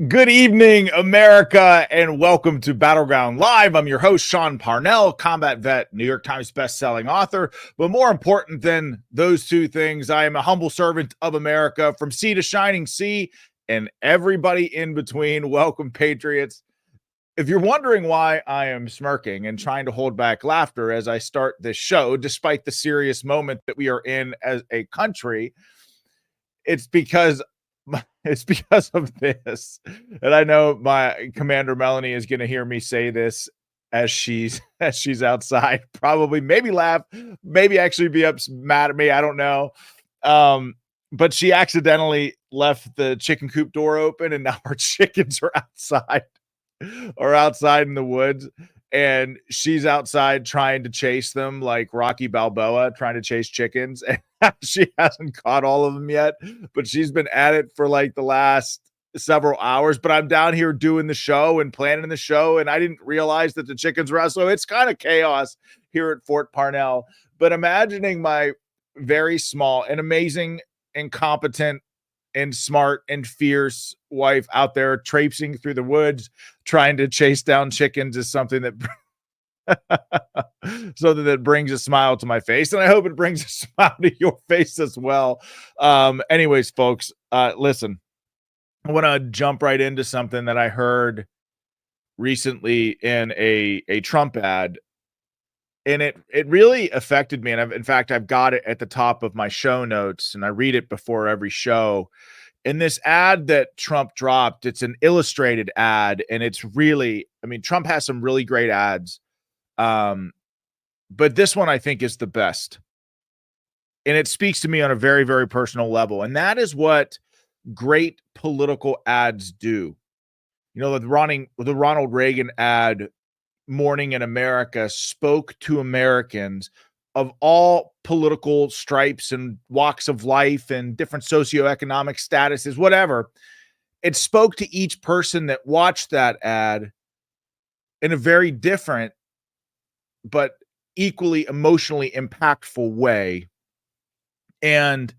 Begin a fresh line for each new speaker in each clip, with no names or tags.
Good evening, America, and welcome to Battleground Live. I'm your host, Sean Parnell, combat vet, New York Times bestselling author. But more important than those two things, I am a humble servant of America from sea to shining sea and everybody in between. Welcome, Patriots. If you're wondering why I am smirking and trying to hold back laughter as I start this show, despite the serious moment that we are in as a country, it's because it's because of this. And I know my Commander Melanie is going to hear me say this as she's outside, probably maybe laugh, maybe actually be mad at me. I don't know. But she accidentally left the chicken coop door open, and now our chickens are outside in the woods, and she's outside trying to chase them like Rocky Balboa trying to chase chickens. And she hasn't caught all of them yet, but she's been at it for like the last several hours. But I'm down here doing the show and planning the show, and I didn't realize that the chickens were out. So it's kind of chaos here at Fort Parnell. But imagining my very small and amazing, incompetent, and smart and fierce wife out there traipsing through the woods trying to chase down chickens is something that something that brings a smile to my face, and I hope it brings a smile to your face as well. Anyways, folks, listen, I want to jump right into something that I heard recently in a Trump ad, and it really affected me. And I've got it at the top of my show notes, and I read it before every show. In this ad that Trump dropped, it's an illustrated ad, and it's really, I mean, Trump has some really great ads. But this one I think is the best. And it speaks to me on a very, very personal level. And that is what great political ads do. You know, the Ronald Reagan ad, Morning in America, spoke to Americans of all political stripes and walks of life and different socioeconomic statuses, whatever. It spoke to each person that watched that ad in a very different but equally emotionally impactful way. And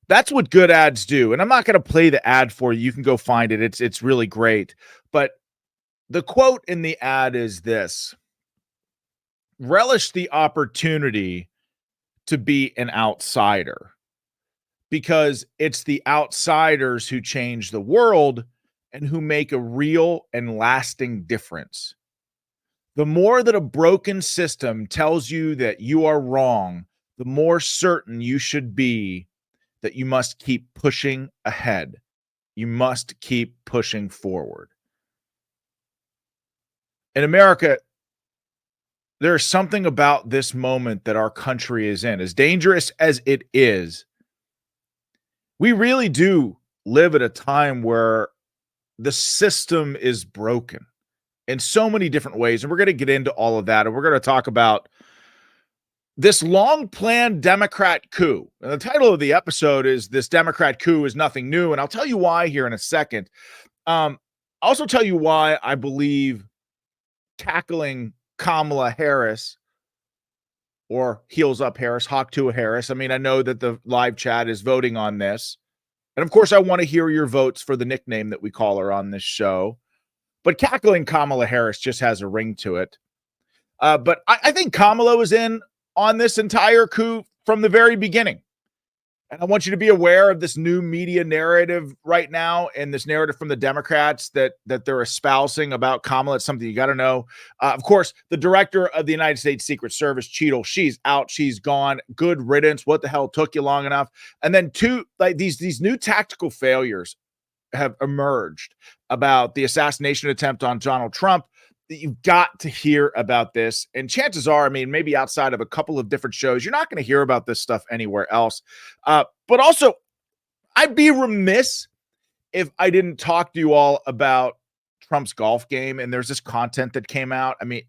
that's what good ads do. And I'm not going to play the ad for you. You can go find it. It's really great. But the quote in the ad is this: relish the opportunity to be an outsider, because it's the outsiders who change the world and who make a real and lasting difference. The more that a broken system tells you that you are wrong, the more certain you should be that you must keep pushing ahead. You must keep pushing forward. In America, there's something about this moment that our country is in, as dangerous as it is. We really do live at a time where the system is broken in so many different ways. And we're going to get into all of that. And we're going to talk about this long planned Democrat coup. And the title of the episode is "This Democrat Coup is Nothing New." And I'll tell you why here in a second. I'll also tell you why I believe tackling Kamala Harris, or heels up Harris, hawk to a Harris. I mean, I know that the live chat is voting on this. And of course, I want to hear your votes for the nickname that we call her on this show. But tackling Kamala Harris just has a ring to it. But I think Kamala was in on this entire coup from the very beginning. And I want you to be aware of this new media narrative right now, and this narrative from the Democrats that they're espousing about Kamala. It's something you got to know. Of course, the director of the United States Secret Service, Cheadle, she's out. She's gone. Good riddance. What the hell took you long enough? And then these new tactical failures have emerged about the assassination attempt on Donald Trump. You've got to hear about this. And chances are, I mean, maybe outside of a couple of different shows, you're not going to hear about this stuff anywhere else. But also, I'd be remiss if I didn't talk to you all about Trump's golf game. And there's this content that came out. I mean,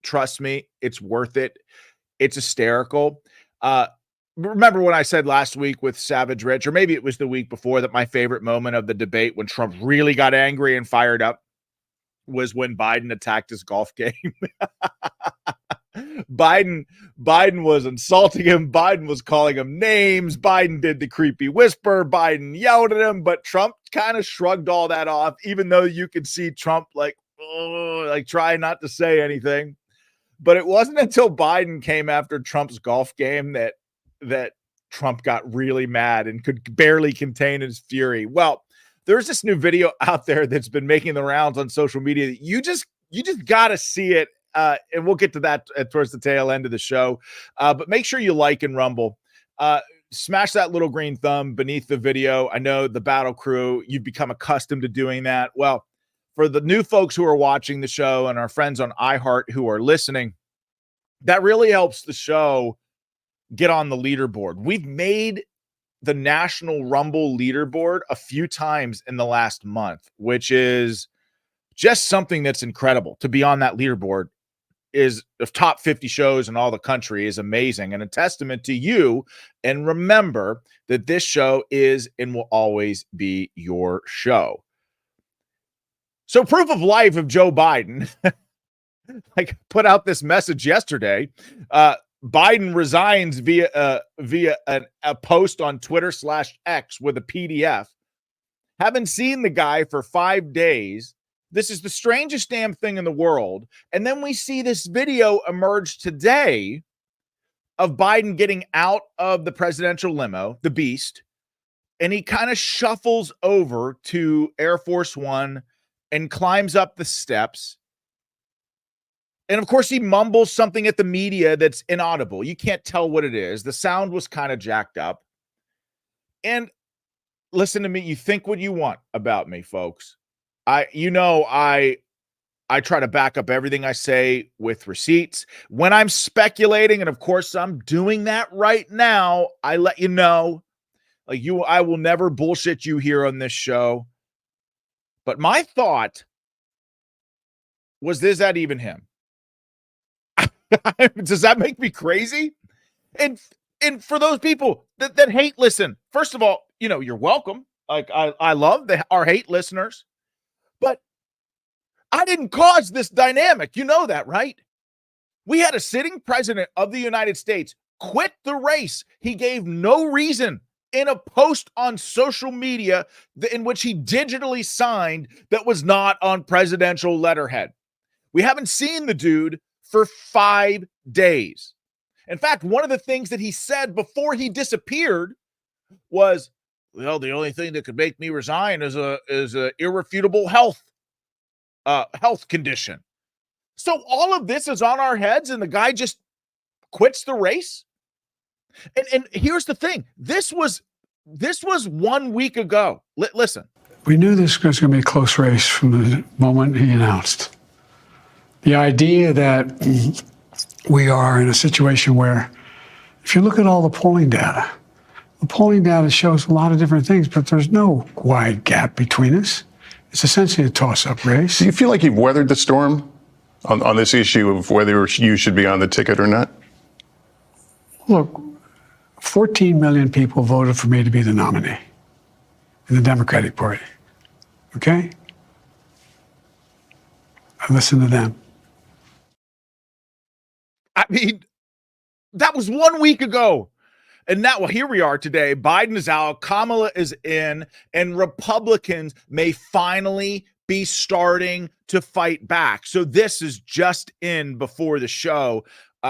trust me, it's worth it. It's hysterical. Remember when I said last week with Savage Rich, or maybe it was the week before, that my favorite moment of the debate when Trump really got angry and fired up was when Biden attacked his golf game. Biden was insulting him. Biden was calling him names. Biden did the creepy whisper. Biden yelled at him, but Trump kind of shrugged all that off, even though you could see Trump like try not to say anything. But it wasn't until Biden came after Trump's golf game that Trump got really mad and could barely contain his fury. Well, there's this new video out there that's been making the rounds on social media. You just got to see it. And we'll get to that towards the tail end of the show. But make sure you like and rumble. Smash that little green thumb beneath the video. I know the Battle Crew, you've become accustomed to doing that. Well, for the new folks who are watching the show and our friends on iHeart who are listening, that really helps the show get on the leaderboard. We've made the National Rumble leaderboard a few times in the last month, which is just something that's incredible. To be on that leaderboard is of top 50 shows in all the country is amazing and a testament to you. And remember that this show is and will always be your show. So proof of life of Joe Biden, like put out this message yesterday. Biden resigns via a post on Twitter/X with a PDF. Haven't seen the guy for 5 days. This is the strangest damn thing in the world. And then we see this video emerge today of Biden getting out of the presidential limo, the Beast, and he kind of shuffles over to Air Force One and climbs up the steps. And of course, he mumbles something at the media that's inaudible. You can't tell what it is. The sound was kind of jacked up. And listen to me. You think what you want about me, folks. I try to back up everything I say with receipts. When I'm speculating, and of course I'm doing that right now, I let you know. I will never bullshit you here on this show. But my thought was, is that even him? Does that make me crazy? And for those people that hate listen, first of all, you're welcome. Like I love our hate listeners, but I didn't cause this dynamic. You know that, right? We had a sitting president of the United States quit the race. He gave no reason in a post on social media in which he digitally signed that was not on presidential letterhead. We haven't seen the dude for 5 days. In fact, one of the things that he said before he disappeared was, well, the only thing that could make me resign is a irrefutable health condition. So all of this is on our heads and the guy just quits the race. And here's the thing. This was 1 week ago. Listen.
We knew this was going to be a close race from the moment he announced. The idea that we are in a situation where, if you look at all the polling data shows a lot of different things, but there's no wide gap between us. It's essentially a toss-up race.
Do you feel like you've weathered the storm on this issue of whether you should be on the ticket or not?
Look, 14 million people voted for me to be the nominee in the Democratic Party. Okay? I listened to them.
I mean, that was 1 week ago. And now, well, here we are today. Biden is out, Kamala is in, and Republicans may finally be starting to fight back. So this is just in before the show.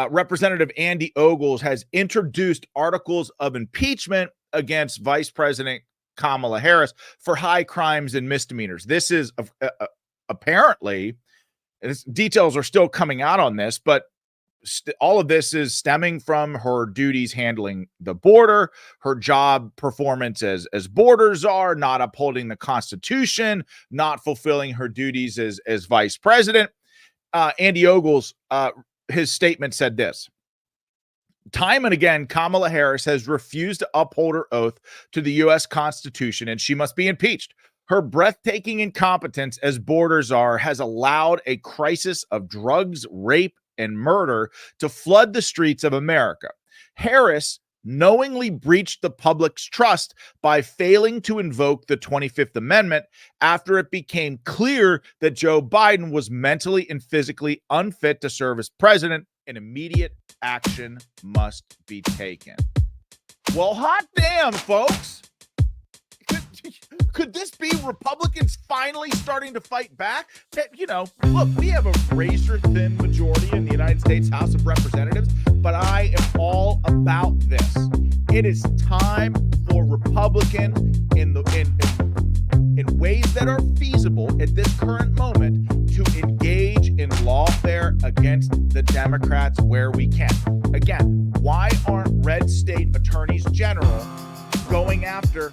Representative Andy Ogles has introduced articles of impeachment against Vice President Kamala Harris for high crimes and misdemeanors. This is apparently, details are still coming out on this, but all of this is stemming from her duties handling the border, her job performance as border czar, not upholding the Constitution, not fulfilling her duties as vice president. Andy Ogles, his statement said this: time and again, Kamala Harris has refused to uphold her oath to the U.S. Constitution, and she must be impeached. Her breathtaking incompetence as border czar has allowed a crisis of drugs, rape, and murder to flood the streets of America. Harris knowingly breached the public's trust by failing to invoke the 25th Amendment after it became clear that Joe Biden was mentally and physically unfit to serve as president and immediate action must be taken. Well, hot damn, folks. Could this be Republicans finally starting to fight back? Look, we have a razor-thin majority in the United States House of Representatives, but I am all about this. It is time for Republicans in ways that are feasible at this current moment to engage in lawfare against the Democrats where we can. Again, why aren't red state attorneys general going after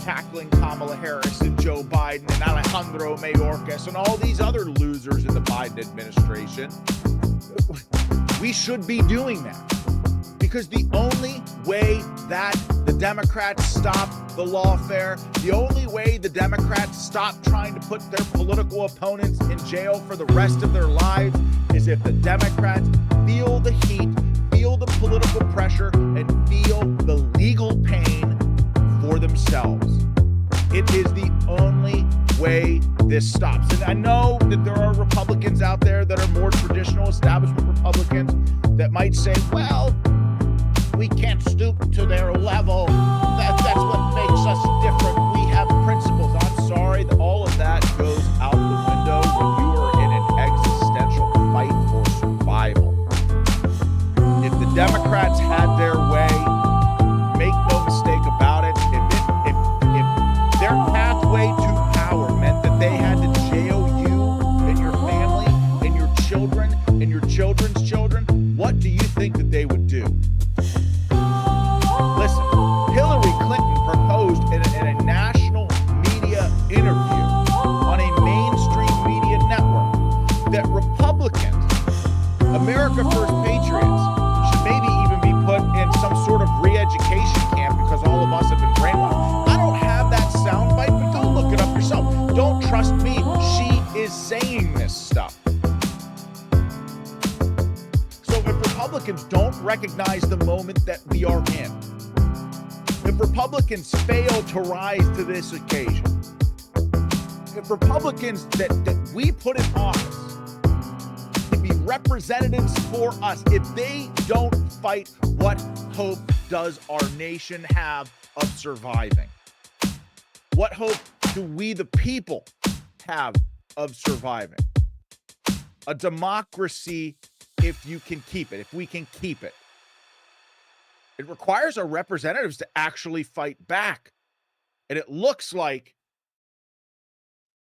tackling Kamala Harris and Joe Biden and Alejandro Mayorkas and all these other losers in the Biden administration? We should be doing that, because the only way that the Democrats stop the lawfare, the only way the Democrats stop trying to put their political opponents in jail for the rest of their lives, is if the Democrats feel the heat, feel the political pressure, and feel the legal pain for themselves. It is the only way this stops. And I know that there are Republicans out there that are more traditional establishment Republicans that might say, well, we can't stoop to their level. That's what makes us different. We have principles. I'm sorry that all of that goes out the window when you are in an existential fight for survival. If the Democrats had their way, make no mistake about it, if their pathway to power meant that they had to jail you and your family and your children and your children's children, what do you think that they would do? Listen, Hillary Clinton proposed in a national media interview on a mainstream media network that Republicans, America First Patriots, should maybe even be put in some sort of re-education camp because all of us have been brainwashed. I don't have that soundbite, but go look it up yourself. Don't trust me. She is saying this stuff. So if Republicans don't recognize the moment that we are in, if Republicans fail to rise to this occasion, if Republicans that we put in office to be representatives for us, if they don't fight, what hope does our nation have of surviving? What hope do we, the people, have of surviving? A democracy, if you can keep it, if we can keep it. It requires our representatives to actually fight back. And it looks like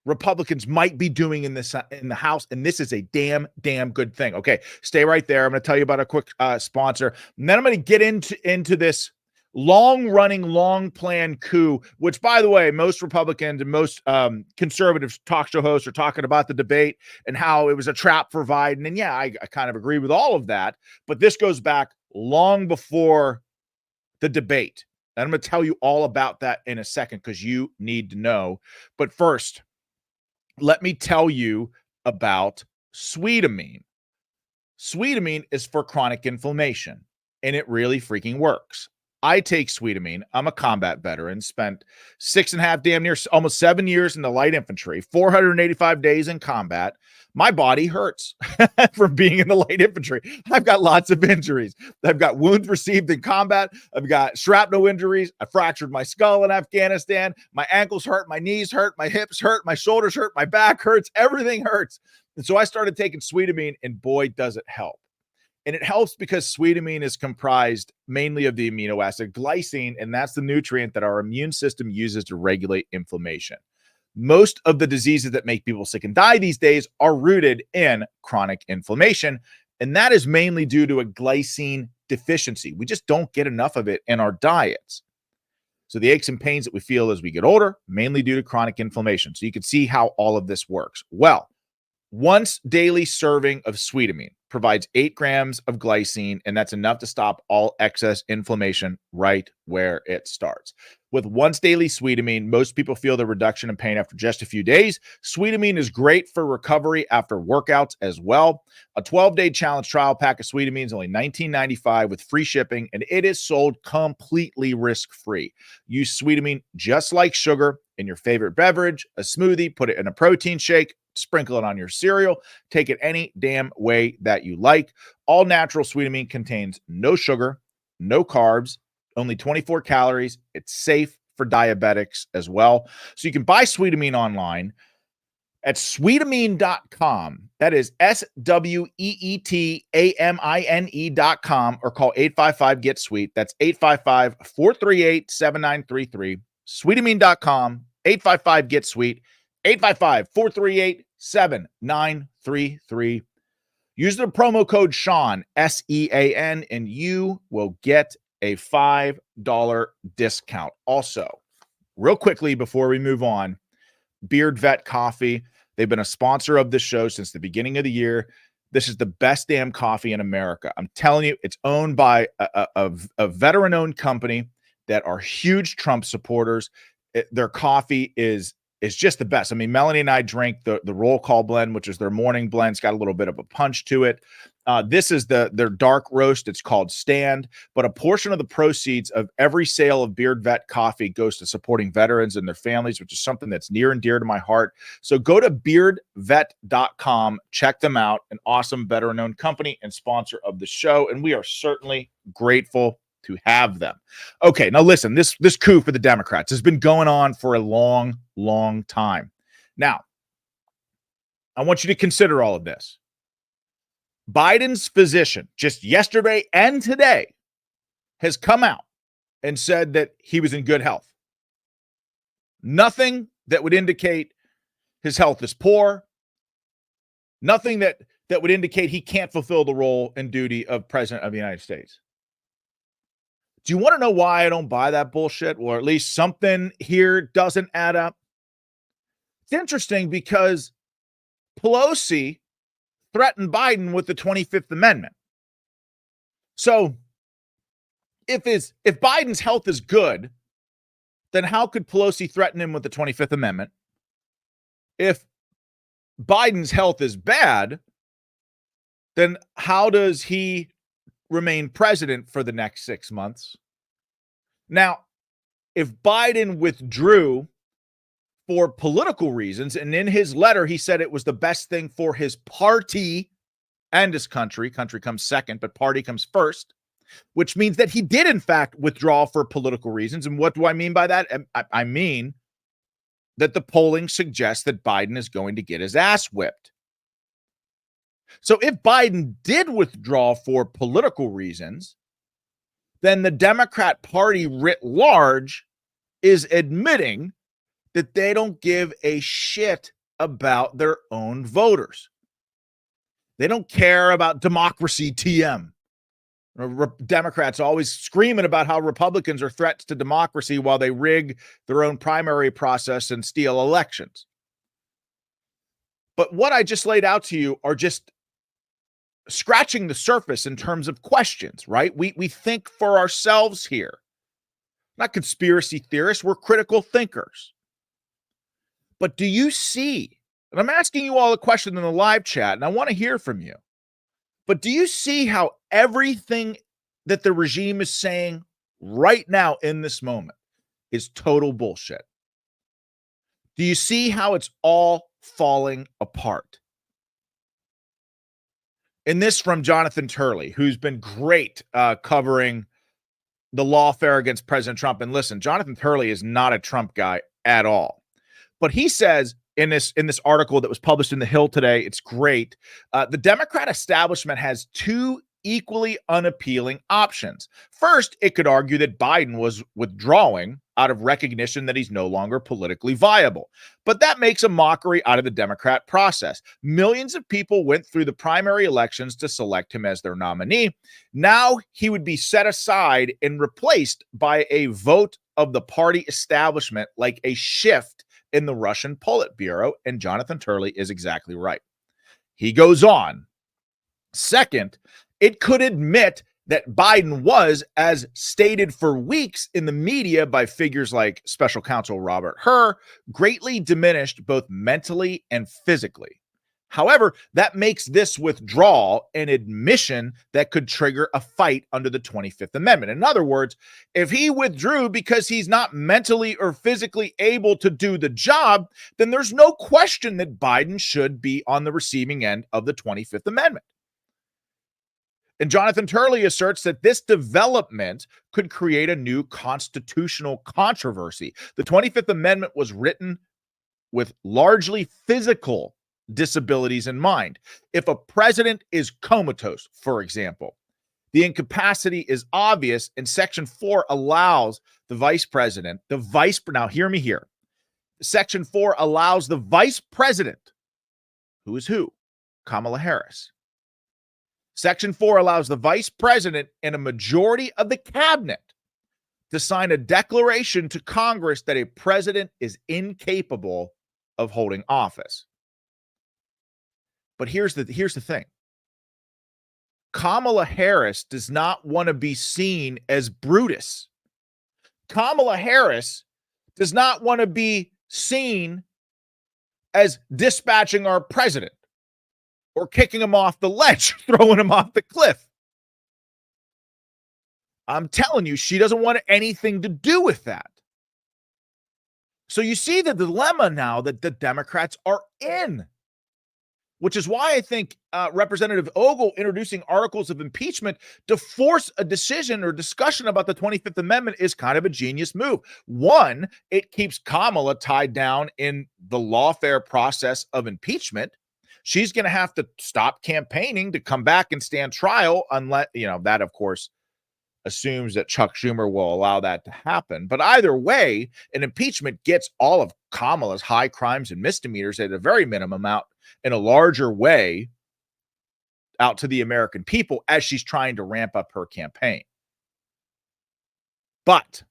Republicans might be doing in the House, and this is a damn good thing. Okay, stay right there. I'm going to tell you about a quick sponsor, and then I'm going to get into this long-running, long-planned coup, which, by the way, most Republicans and most conservative talk show hosts are talking about the debate and how it was a trap for Biden. And yeah, I kind of agree with all of that, but this goes back long before the debate. And I'm going to tell you all about that in a second because you need to know. But first, let me tell you about Sweetamine. Sweetamine is for chronic inflammation, and it really freaking works. I take Sweetamine. I'm a combat veteran, spent 6.5, damn near almost 7 years in the light infantry, 485 days in combat. My body hurts from being in the light infantry. I've got lots of injuries. I've got wounds received in combat. I've got shrapnel injuries. I fractured my skull in Afghanistan. My ankles hurt. My knees hurt. My hips hurt. My shoulders hurt. My back hurts. Everything hurts. And so I started taking Sweetamine, and boy, does it help. And it helps because Sweetamine is comprised mainly of the amino acid glycine, and that's the nutrient that our immune system uses to regulate inflammation. Most of the diseases that make people sick and die these days are rooted in chronic inflammation, and that is mainly due to a glycine deficiency. We just don't get enough of it in our diets. So the aches and pains that we feel as we get older, mainly due to chronic inflammation. So you can see how all of this works. Well, once daily serving of Sweetamine provides 8 grams of glycine, and that's enough to stop all excess inflammation right where it starts. With once daily Sweetamine, most people feel the reduction in pain after just a few days. Sweetamine is great for recovery after workouts as well. A 12-day challenge trial pack of Sweetamine is only $19.95 with free shipping, and it is sold completely risk-free. Use Sweetamine just like sugar in your favorite beverage, a smoothie, put it in a protein shake. sprinkle it on your cereal, take it any damn way that you like. All natural Sweetamine contains no sugar, no carbs, only 24 calories. It's safe for diabetics as well. So you can buy Sweetamine online at sweetamine.com. That is SWEETAMINE.com, or call 855-GET-SWEET. That's 855-438-7933. Sweetamine.com, 855-GET-SWEET, 855-438-7933. Use the promo code Sean, SEAN, and you will get a $5 discount. Also, real quickly before we move on, Beard Vet Coffee. They've been a sponsor of this show since the beginning of the year. This is the best damn coffee in America. I'm telling you, it's owned by a veteran-owned company that are huge Trump supporters. Their coffee is just the best. I mean, Melanie and I drank the roll call blend, which is their morning blend. It's got a little bit of a punch to it. This is their dark roast. It's called Stand, but a portion of the proceeds of every sale of Beard Vet Coffee goes to supporting veterans and their families, which is something that's near and dear to my heart. So go to beardvet.com, check them out, an awesome veteran-owned company and sponsor of the show, and we are certainly grateful to have them. Okay, now listen, this coup for the Democrats has been going on for a long, long time. Now, I want you to consider all of this. Biden's physician, just yesterday and today, has come out and said that he was in good health. Nothing that would indicate his health is poor. Nothing that would indicate he can't fulfill the role and duty of President of the United States. Do you want to know why I don't buy that bullshit? Or at least something here doesn't add up? It's interesting because Pelosi threatened Biden with the 25th Amendment. So if Biden's health is good, then how could Pelosi threaten him with the 25th Amendment? If Biden's health is bad, then how does he remain president for the next 6 months? Now, if Biden withdrew for political reasons, and in his letter, he said it was the best thing for his party and his country. Country comes second, but party comes first, which means that he did, in fact, withdraw for political reasons. And what do I mean by that? I mean that the polling suggests that Biden is going to get his ass whipped. So if Biden did withdraw for political reasons, then the Democrat Party writ large is admitting that they don't give a shit about their own voters. They don't care about democracy, TM. Democrats always screaming about how Republicans are threats to democracy while they rig their own primary process and steal elections. But what I just laid out to you are just scratching the surface in terms of questions, right? We think for ourselves here. Not conspiracy theorists, we're critical thinkers. But do you see, and I'm asking you all a question in the live chat, and I want to hear from you, but do you see how everything that the regime is saying right now in this moment is total bullshit? Do you see how it's all falling apart? And this from Jonathan Turley, who's been great covering the lawfare against President Trump. And listen, Jonathan Turley is not a Trump guy at all. But he says in this article that was published in The Hill today, it's great. The Democrat establishment has two equally unappealing options. First, it could argue that Biden was withdrawing out of recognition that he's no longer politically viable. But that makes a mockery out of the Democrat process. Millions of people went through the primary elections to select him as their nominee. Now he would be set aside and replaced by a vote of the party establishment, like a shift in the Russian Politburo, and Jonathan Turley is exactly right. He goes on. Second, it could admit that Biden was, as stated for weeks in the media by figures like special counsel Robert Hur, greatly diminished both mentally and physically. However, that makes this withdrawal an admission that could trigger a fight under the 25th Amendment. In other words, if he withdrew because he's not mentally or physically able to do the job, then there's no question that Biden should be on the receiving end of the 25th Amendment. And Jonathan Turley asserts that this development could create a new constitutional controversy. The 25th Amendment was written with largely physical disabilities in mind. If a president is comatose, for example, the incapacity is obvious, and Section 4 allows the vice president, now hear me here. Section 4 allows the vice president, who is who? Kamala Harris. Section 4 allows the vice president and a majority of the cabinet to sign a declaration to Congress that a president is incapable of holding office. But here's the thing. Kamala Harris does not want to be seen as Brutus. Kamala Harris does not want to be seen as dispatching our president or kicking him off the ledge, throwing him off the cliff. I'm telling you, she doesn't want anything to do with that. So you see the dilemma now that the Democrats are in, which is why I think Representative Ogle introducing articles of impeachment to force a decision or discussion about the 25th Amendment is kind of a genius move. One, it keeps Kamala tied down in the lawfare process of impeachment. She's going to have to stop campaigning to come back and stand trial, unless, that of course assumes that Chuck Schumer will allow that to happen. But either way, an impeachment gets all of Kamala's high crimes and misdemeanors at a very minimum out in a larger way out to the American people as she's trying to ramp up her campaign. But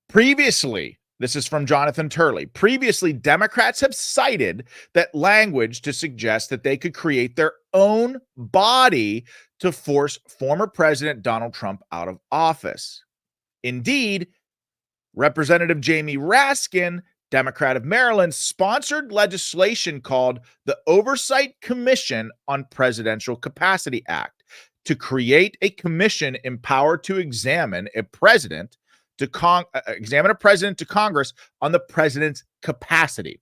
previously, this is from Jonathan Turley. Previously, Democrats have cited that language to suggest that they could create their own body to force former President Donald Trump out of office. Indeed, Representative Jamie Raskin, Democrat of Maryland, sponsored legislation called the Oversight Commission on Presidential Capacity Act to create a commission empowered to examine a president to Congress on the president's capacity.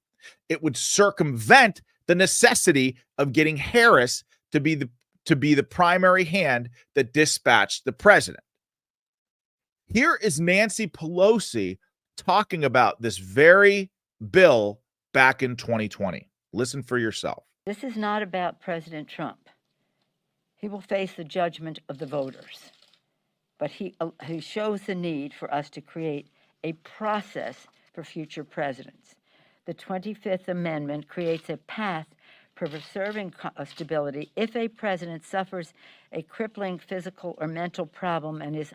It would circumvent the necessity of getting Harris to be the primary hand that dispatched the president. Here is Nancy Pelosi talking about this very bill back in 2020. Listen for yourself.
This is not about President Trump. He will face the judgment of the voters. But he shows the need for us to create a process for future presidents. The 25th Amendment creates a path for preserving stability if a president suffers a crippling physical or mental problem and is,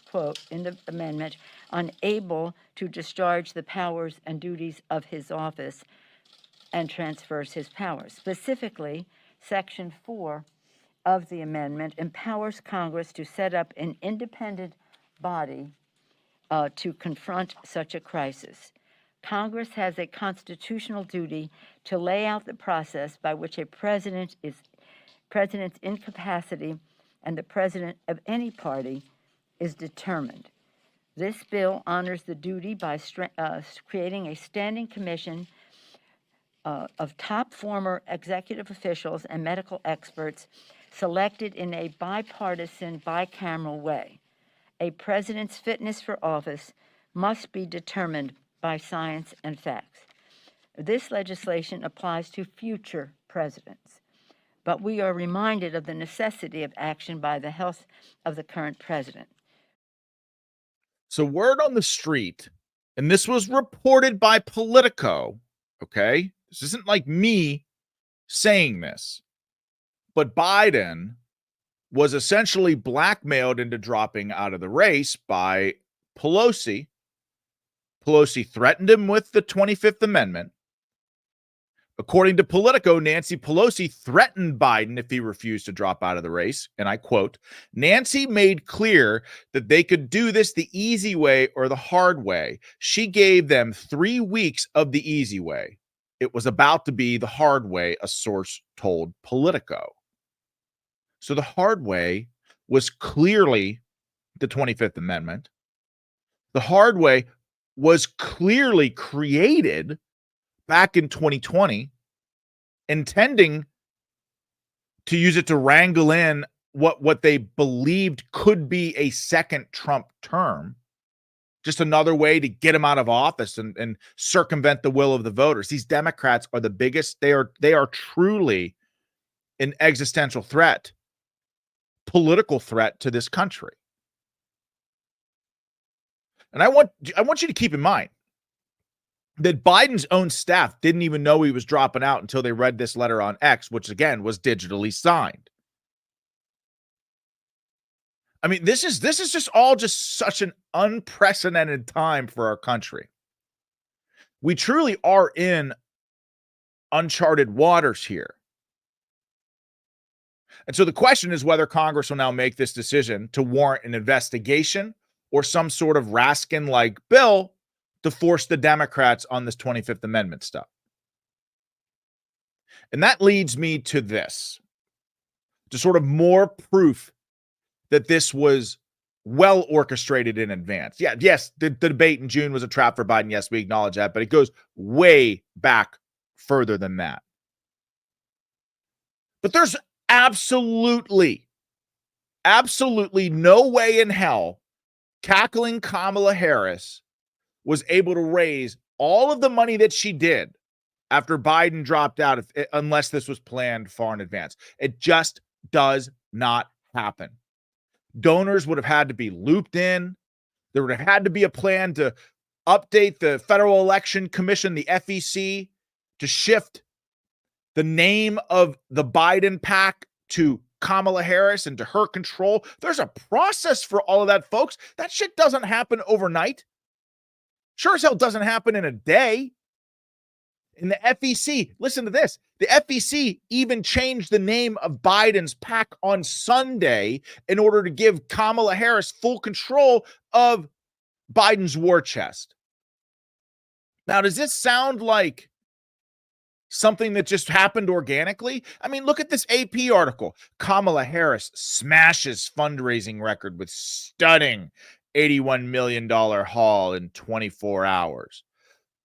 quote, in the amendment, unable to discharge the powers and duties of his office and transfers his powers. Specifically, Section 4 of the amendment empowers Congress to set up an independent body to confront such a crisis. Congress has a constitutional duty to lay out the process by which a president's incapacity and the president of any party is determined. This bill honors the duty by creating a standing commission of top former executive officials and medical experts selected in a bipartisan, bicameral way. A president's fitness for office must be determined by science and facts. This legislation applies to future presidents, but we are reminded of the necessity of action by the health of the current president.
So word on the street, and this was reported by Politico, okay? This isn't like me saying this. But Biden was essentially blackmailed into dropping out of the race by Pelosi. Pelosi threatened him with the 25th Amendment. According to Politico, Nancy Pelosi threatened Biden if he refused to drop out of the race. And I quote, Nancy made clear that they could do this the easy way or the hard way. She gave them 3 weeks of the easy way. it was about to be the hard way, a source told Politico. So the hard way was clearly the 25th Amendment. The hard way was clearly created back in 2020, intending to use it to wrangle in what they believed could be a second Trump term, just another way to get him out of office and circumvent the will of the voters. These Democrats are the biggest. They are truly an existential threat, political threat to this country. And I want you to keep in mind that Biden's own staff didn't even know he was dropping out until they read this letter on X, which again was digitally signed. I mean, this is just all just such an unprecedented time for our country. We truly are in uncharted waters here. And so the question is whether Congress will now make this decision to warrant an investigation or some sort of Raskin-like bill to force the Democrats on this 25th Amendment stuff. And that leads me to this, to sort of more proof that this was well orchestrated in advance. Yeah, yes, the debate in June was a trap for Biden. Yes, we acknowledge that, but it goes way back further than that. But there's absolutely no way in hell cackling Kamala Harris was able to raise all of the money that she did after Biden dropped out, unless this was planned far in advance. It just does not happen. Donors would have had to be looped in. There would have had to be a plan to update the Federal Election Commission, the FEC, to shift the name of the Biden PAC to Kamala Harris and to her control. There's a process for all of that, folks. That shit doesn't happen overnight. Sure as hell doesn't happen in a day. In the FEC, listen to this. The FEC even changed the name of Biden's PAC on Sunday in order to give Kamala Harris full control of Biden's war chest. Now, does this sound like something that just happened organically? I mean, look at this AP article. Kamala Harris smashes fundraising record with stunning $81 million haul in 24 hours.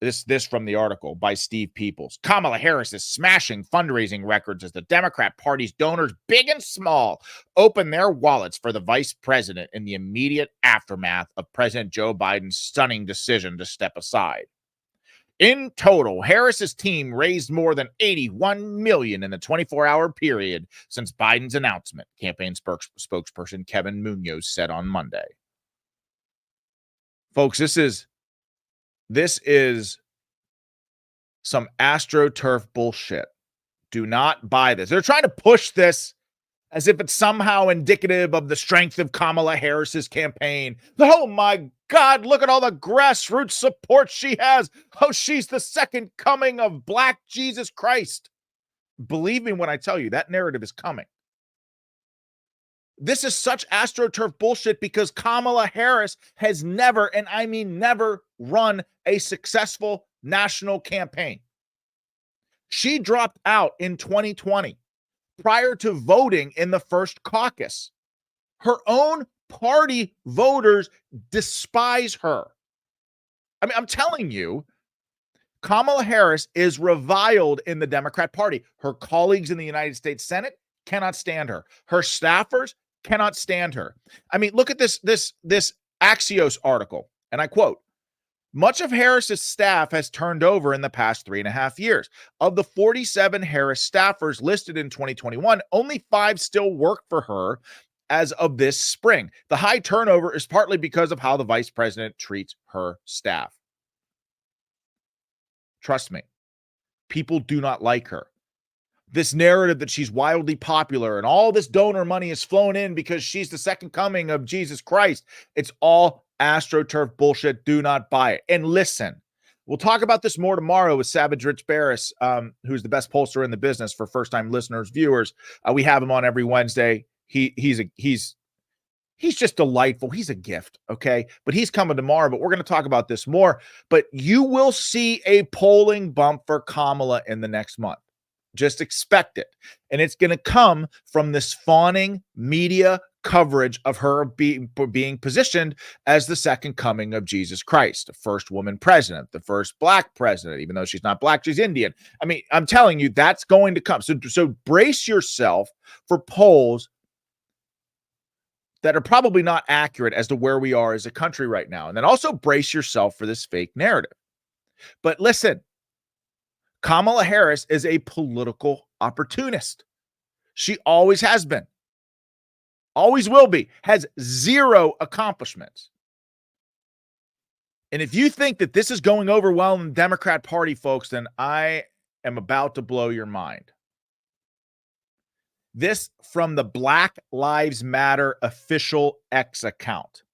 This from the article by Steve Peoples. Kamala Harris is smashing fundraising records as the Democrat Party's donors, big and small, open their wallets for the vice president in the immediate aftermath of President Joe Biden's stunning decision to step aside. In total, Harris's team raised more than $81 million in the 24-hour period since Biden's announcement, campaign spokesperson Kevin Munoz said on Monday. Folks, this is some AstroTurf bullshit. Do not buy this. They're trying to push this as if it's somehow indicative of the strength of Kamala Harris's campaign. Oh my God, look at all the grassroots support she has. Oh, she's the second coming of Black Jesus Christ. Believe me when I tell you, that narrative is coming. This is such AstroTurf bullshit because Kamala Harris has never, and I mean never, run a successful national campaign. She dropped out in 2020 prior to voting in the first caucus. Her own party voters despise her. I mean, I'm telling you, Kamala Harris is reviled in the Democrat Party. Her colleagues in the United States Senate cannot stand her. Her staffers cannot stand her. I mean, look at this Axios article, and I quote, much of Harris's staff has turned over in the past 3.5 years. Of the 47 Harris staffers listed in 2021, only 5 still work for her as of this spring. The high turnover is partly because of how the vice president treats her staff. Trust me, people do not like her. This narrative that she's wildly popular and all this donor money is flown in because she's the second coming of Jesus Christ. It's all AstroTurf bullshit. Do not buy it. And listen, we'll talk about this more tomorrow with Savage Rich Barris, who's the best pollster in the business for first-time listeners, viewers. We have him on every Wednesday. He's He's just delightful. He's a gift, okay? But he's coming tomorrow, but we're going to talk about this more. But you will see a polling bump for Kamala in the next month. Just expect it. And it's going to come from this fawning media coverage of her being positioned as the second coming of Jesus Christ, the first woman president, the first black president, even though she's not black, she's Indian. I mean, I'm telling you, that's going to come. So brace yourself for polls that are probably not accurate as to where we are as a country right now. And then also brace yourself for this fake narrative. But listen, Kamala Harris is a political opportunist. She always has been, always will be, has zero accomplishments. And if you think that this is going over well in the Democrat Party, folks, then I am about to blow your mind. This from the Black Lives Matter official X account.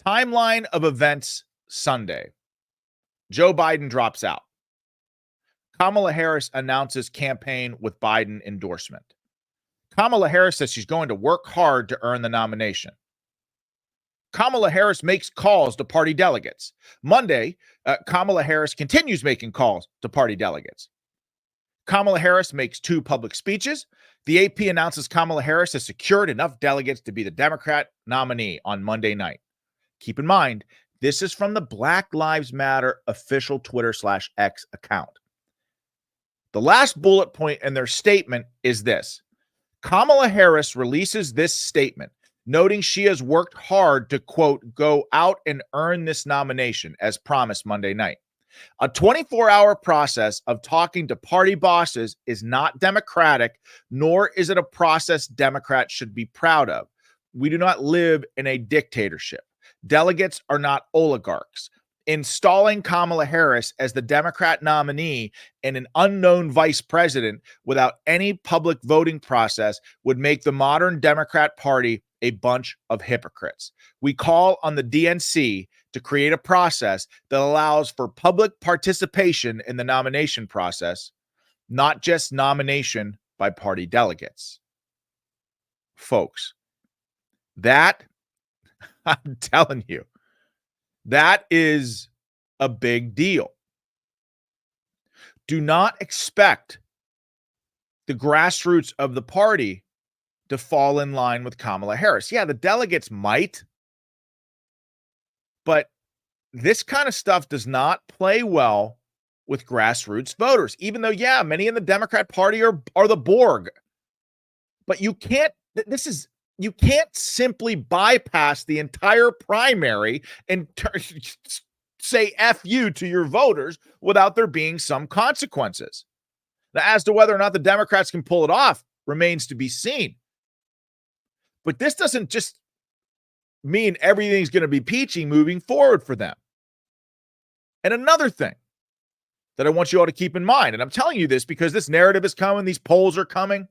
Timeline of events Sunday. Joe Biden drops out. Kamala Harris announces campaign with Biden endorsement. Kamala Harris says she's going to work hard to earn the nomination. Kamala Harris makes calls to party delegates. Monday, Kamala Harris continues making calls to party delegates. Kamala Harris makes 2 public speeches. The AP announces Kamala Harris has secured enough delegates to be the Democrat nominee on Monday night. Keep in mind, this is from the Black Lives Matter official Twitter/X account. The last bullet point in their statement is this. Kamala Harris releases this statement, noting she has worked hard to, quote, go out and earn this nomination as promised Monday night. A 24-hour process of talking to party bosses is not democratic, nor is it a process Democrats should be proud of. We do not live in a dictatorship. Delegates are not oligarchs. Installing Kamala Harris as the Democrat nominee and an unknown vice president without any public voting process would make the modern Democrat Party a bunch of hypocrites. We call on the DNC to create a process that allows for public participation in the nomination process, not just nomination by party delegates. Folks, that, I'm telling you, that is a big deal. Do not expect the grassroots of the party to fall in line with Kamala Harris. Yeah, the delegates might, but this kind of stuff does not play well with grassroots voters, even though, yeah, many in the Democrat Party are the Borg. But you can't simply bypass the entire primary and say F you to your voters without there being some consequences. Now, as to whether or not the Democrats can pull it off remains to be seen. But this doesn't just mean everything's going to be peachy moving forward for them. And another thing that I want you all to keep in mind, and I'm telling you this because this narrative is coming, these polls are coming.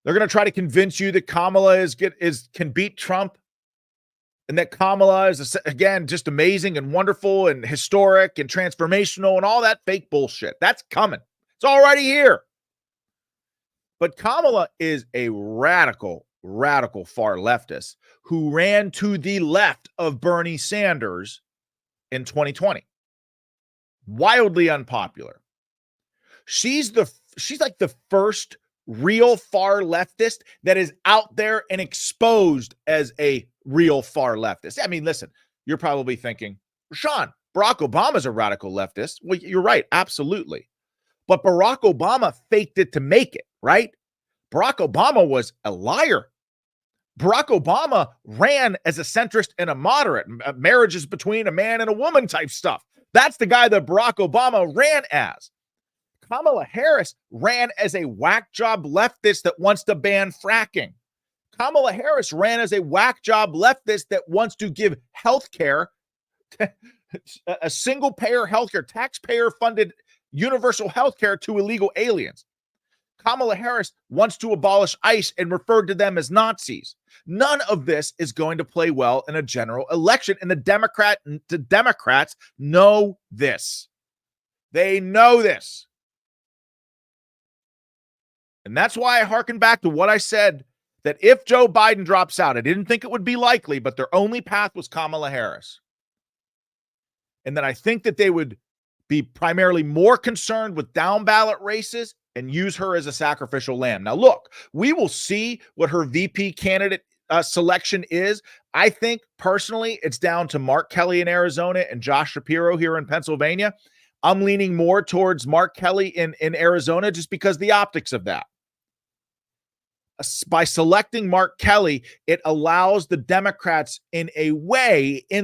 They're going to try to convince you that Kamala can beat Trump and that Kamala is, again, just amazing and wonderful and historic and transformational and all that fake bullshit. That's coming. It's already here. But Kamala is a radical far leftist who ran to the left of Bernie Sanders in 2020. Wildly unpopular. She's like the first real far leftist that is out there and exposed as a real far leftist. I mean, listen, you're probably thinking, Sean, Barack Obama's a radical leftist. Well, you're right, absolutely. But Barack Obama faked it to make it, right? Barack Obama was a liar. Barack Obama ran as a centrist and a moderate, marriages between a man and a woman type stuff. That's the guy that Barack Obama ran as. Kamala Harris ran as a whack job leftist that wants to ban fracking. Kamala Harris ran as a whack job leftist that wants to give health care, a single payer healthcare, taxpayer funded universal health care to illegal aliens. Kamala Harris wants to abolish ICE and referred to them as Nazis. None of this is going to play well in a general election, and the Democrats know this. They know this. And that's why I hearken back to what I said that if Joe Biden drops out, I didn't think it would be likely, but their only path was Kamala Harris. And that I think that they would be primarily more concerned with down ballot races and use her as a sacrificial lamb. Now, look, we will see what her VP candidate selection is. I think personally, it's down to Mark Kelly in Arizona and Josh Shapiro here in Pennsylvania. I'm leaning more towards Mark Kelly in Arizona just because the optics of that. By selecting Mark Kelly, it allows the Democrats in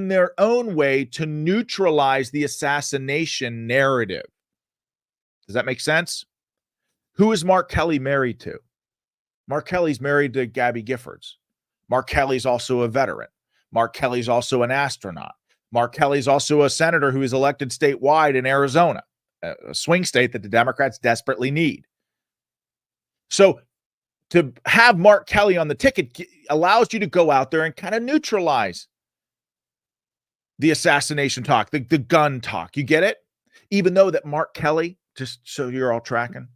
their own way, to neutralize the assassination narrative. Does that make sense? Who is Mark Kelly married to? Mark Kelly's married to Gabby Giffords. Mark Kelly's also a veteran. Mark Kelly's also an astronaut. Mark Kelly's also a senator who is elected statewide in Arizona, a swing state that the Democrats desperately need. So to have Mark Kelly on the ticket allows you to go out there and kind of neutralize the assassination talk, the gun talk. You get it? Even though that Mark Kelly, just so you're all tracking,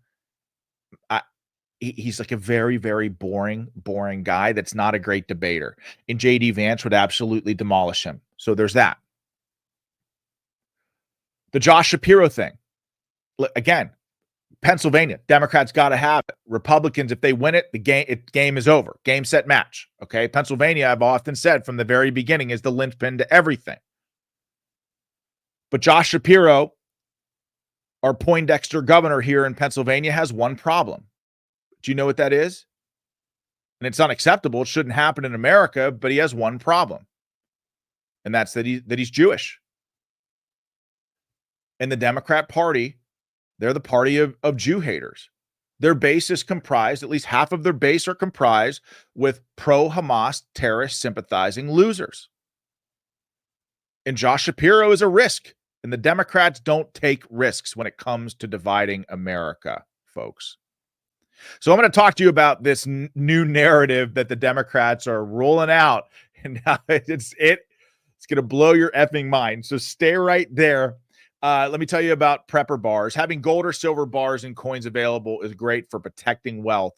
he's like a very, very boring guy that's not a great debater. And J.D. Vance would absolutely demolish him. So there's that. The Josh Shapiro thing. Again, Pennsylvania, Democrats got to have it. Republicans, if they win it, the game is over. Game, set, match. Okay. Pennsylvania, I've often said from the very beginning, is the linchpin to everything. But Josh Shapiro, our Poindexter governor here in Pennsylvania, has one problem. Do you know what that is? And it's unacceptable. It shouldn't happen in America, but he has one problem. And that's that he's Jewish. And the Democrat Party, they're the party of Jew haters. Their base is comprised, at least half of their base are comprised with pro-Hamas terrorist sympathizing losers. And Josh Shapiro is a risk. And the Democrats don't take risks when it comes to dividing America, folks. So I'm going to talk to you about this new narrative that the Democrats are rolling out. And it's going to blow your effing mind. So stay right there. Let me tell you about prepper bars. Having gold or silver bars and coins available is great for protecting wealth.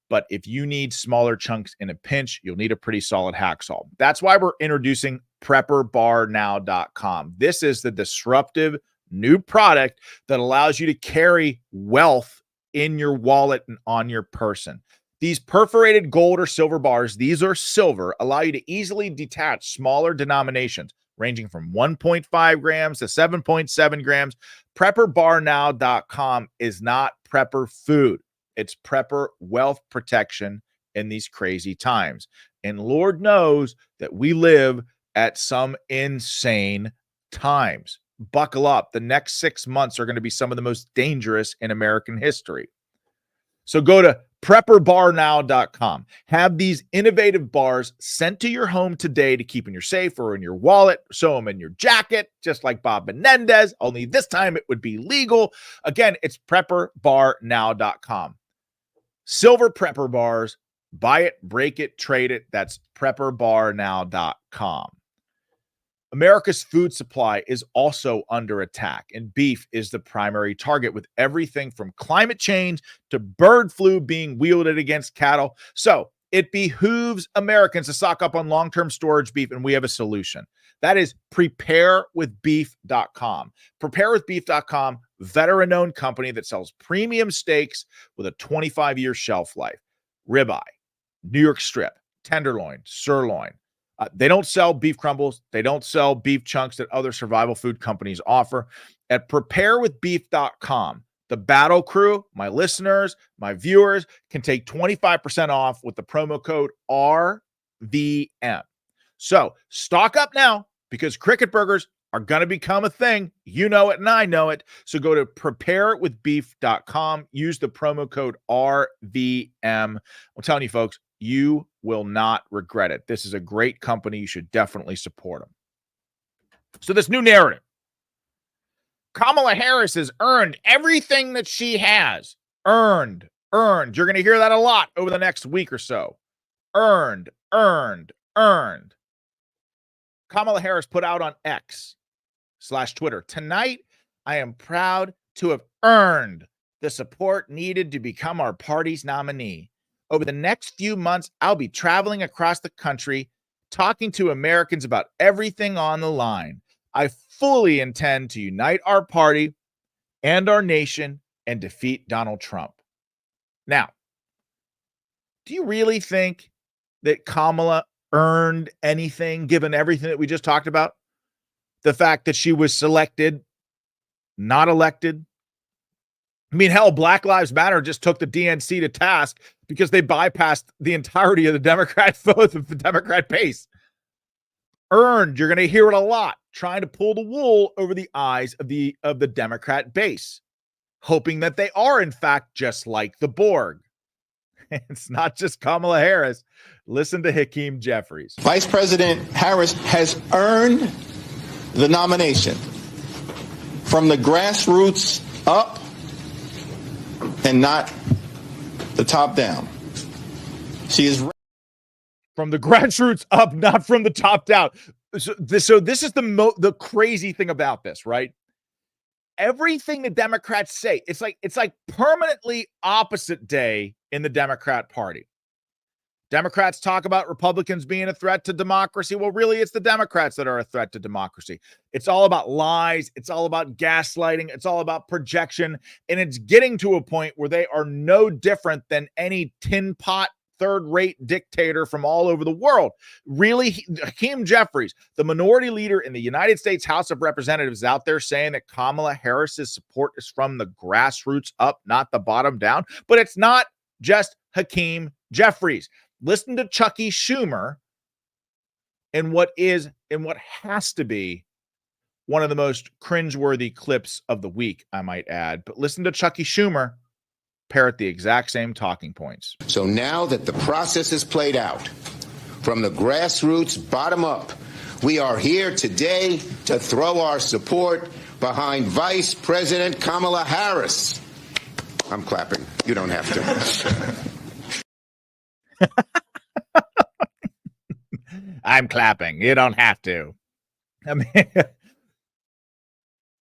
But if you need smaller chunks in a pinch, you'll need a pretty solid hacksaw. That's why we're introducing PrepperBarNow.com. This is the disruptive new product that allows you to carry wealth in your wallet and on your person. These perforated gold or silver bars, these are silver, allow you to easily detach smaller denominations ranging from 1.5 grams to 7.7 grams. PrepperBarNow.com is not prepper food. It's prepper wealth protection in these crazy times. And Lord knows that we live at some insane times. Buckle up. The next 6 months are going to be some of the most dangerous in American history. So go to PrepperBarNow.com. Have these innovative bars sent to your home today to keep in your safe or in your wallet. Sew them in your jacket, just like Bob Menendez, only this time it would be legal. Again, it's PrepperBarNow.com. Silver prepper bars. Buy it, break it, trade it. That's PrepperBarNow.com. America's food supply is also under attack, and beef is the primary target, with everything from climate change to bird flu being wielded against cattle. So it behooves Americans to stock up on long-term storage beef, and we have a solution. That is preparewithbeef.com. Preparewithbeef.com, veteran-owned company that sells premium steaks with a 25-year shelf life. Ribeye, New York strip, tenderloin, sirloin. They don't sell beef crumbles. They don't sell beef chunks that other survival food companies offer. At preparewithbeef.com, the battle crew, my listeners, my viewers, can take 25% off with the promo code RVM. So stock up now, because cricket burgers are going to become a thing. You know it and I know it. So go to preparewithbeef.com. Use the promo code RVM. I'm telling you, folks, you will not regret it. This is a great company. You should definitely support them. So this new narrative. Kamala Harris has earned everything that she has. Earned. You're going to hear that a lot over the next week or so. Earned. Kamala Harris put out on X/Twitter, "Tonight, I am proud to have earned the support needed to become our party's nominee. Over the next few months, I'll be traveling across the country, talking to Americans about everything on the line. I fully intend to unite our party and our nation and defeat Donald Trump. Now, do you really think that Kamala earned anything given everything that we just talked about? The fact that she was selected, not elected. I mean, hell, Black Lives Matter just took the DNC to task because they bypassed the entirety of the Democrat vote, of the Democrat base. Earned, you're going to hear it a lot, trying to pull the wool over the eyes of the Democrat base, hoping that they are, in fact, just like the Borg. It's not just Kamala Harris. Listen to Hakeem Jeffries.
Vice President Harris has earned the nomination from the grassroots up and not the top down. She is
from the grassroots up, not from the top down. So this is the crazy thing about this, right? Everything the Democrats say, it's like permanently opposite day in the Democrat Party. Democrats talk about Republicans being a threat to democracy. Well, really, it's the Democrats that are a threat to democracy. It's all about lies. It's all about gaslighting. It's all about projection. And it's getting to a point where they are no different than any tin pot third-rate dictator from all over the world. Really, Hakeem Jeffries, the minority leader in the United States House of Representatives, is out there saying that Kamala Harris's support is from the grassroots up, not the bottom down. But it's not just Hakeem Jeffries. Listen to Chucky Schumer in what has to be one of the most cringeworthy clips of the week, I might add. But listen to Chucky Schumer parrot the exact same talking points.
So now that the process is played out, from the grassroots bottom up, we are here today to throw our support behind Vice President Kamala Harris. I'm clapping. You don't have to.
I'm clapping. You don't have to. I mean,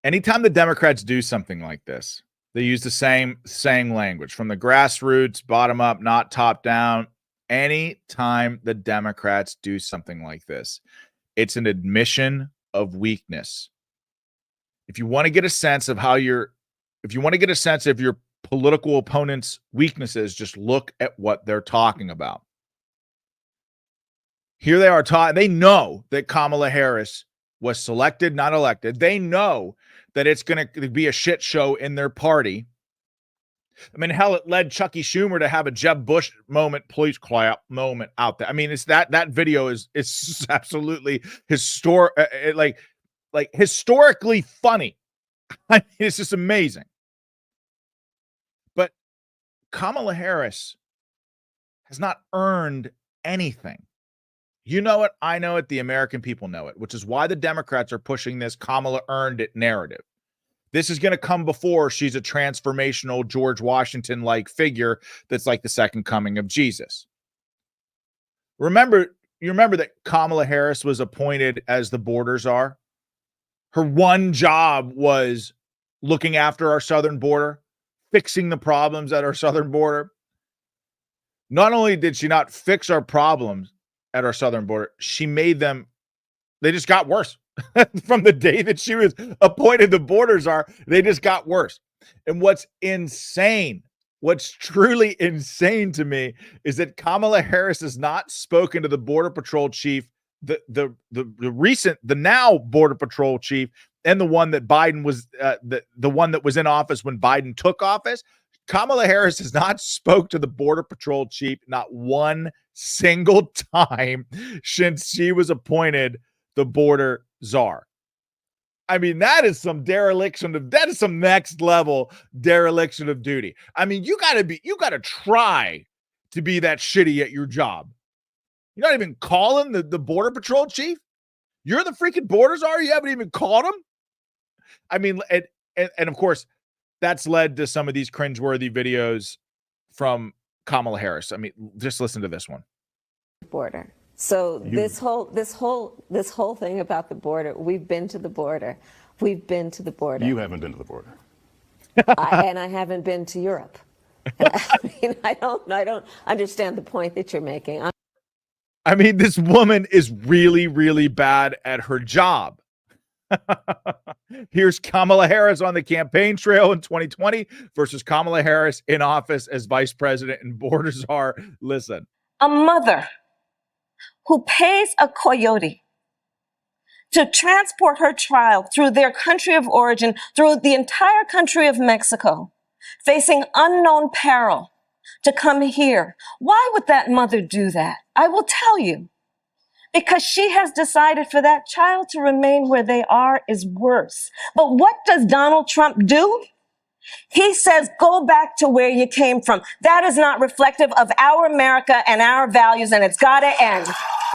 anytime the Democrats do something like this, they use the same language, from the grassroots, bottom up, not top down. Anytime the Democrats do something like this, it's an admission of weakness. If you want to get a sense of your political opponent's weaknesses, just look at what they're talking about. Here they are they know that Kamala Harris was selected, not elected. They know that it's going to be a shit show in their party. I mean, hell, it led Chucky Schumer to have a Jeb Bush moment, please clap moment out there. I mean, it's that video is absolutely historically funny. I mean, it's just amazing. But Kamala Harris has not earned anything. You know it, I know it, the American people know it, which is why the Democrats are pushing this Kamala earned it narrative. This is going to come before she's a transformational George Washington-like figure that's like the second coming of Jesus. You remember that Kamala Harris was appointed as the border czar? Her one job was looking after our southern border, fixing the problems at our southern border. Not only did she not fix our problems at our southern border, they just got worse. From the day that she was appointed the border czar, they just got worse. And what's truly insane to me is that Kamala Harris has not spoken to the Border Patrol chief, the now Border Patrol chief, and the one that Biden was the one that was in office when Biden took office. Kamala Harris has not spoke to the Border Patrol chief not one single time since she was appointed the border czar. I mean, that is some next level dereliction of duty. I mean, you gotta try to be that shitty at your job. You're not even calling the Border Patrol chief. You're the freaking border czar. You haven't even called him. I mean, and of course, that's led to some of these cringeworthy videos from Kamala Harris. I mean, just listen to this one.
Border. So this whole thing about the border, we've been to the border. We've been to the border.
You haven't been to the border.
And I haven't been to Europe. I mean, I don't understand the point that you're making.
I mean, this woman is really, really bad at her job. Here's Kamala Harris on the campaign trail in 2020 versus Kamala Harris in office as vice president and border czar. Listen.
A mother who pays a coyote to transport her child through their country of origin, through the entire country of Mexico, facing unknown peril to come here. Why would that mother do that? I will tell you. Because she has decided for that child to remain where they are is worse. But what does Donald Trump do? He says, go back to where you came from. That is not reflective of our America and our values, and it's got to end.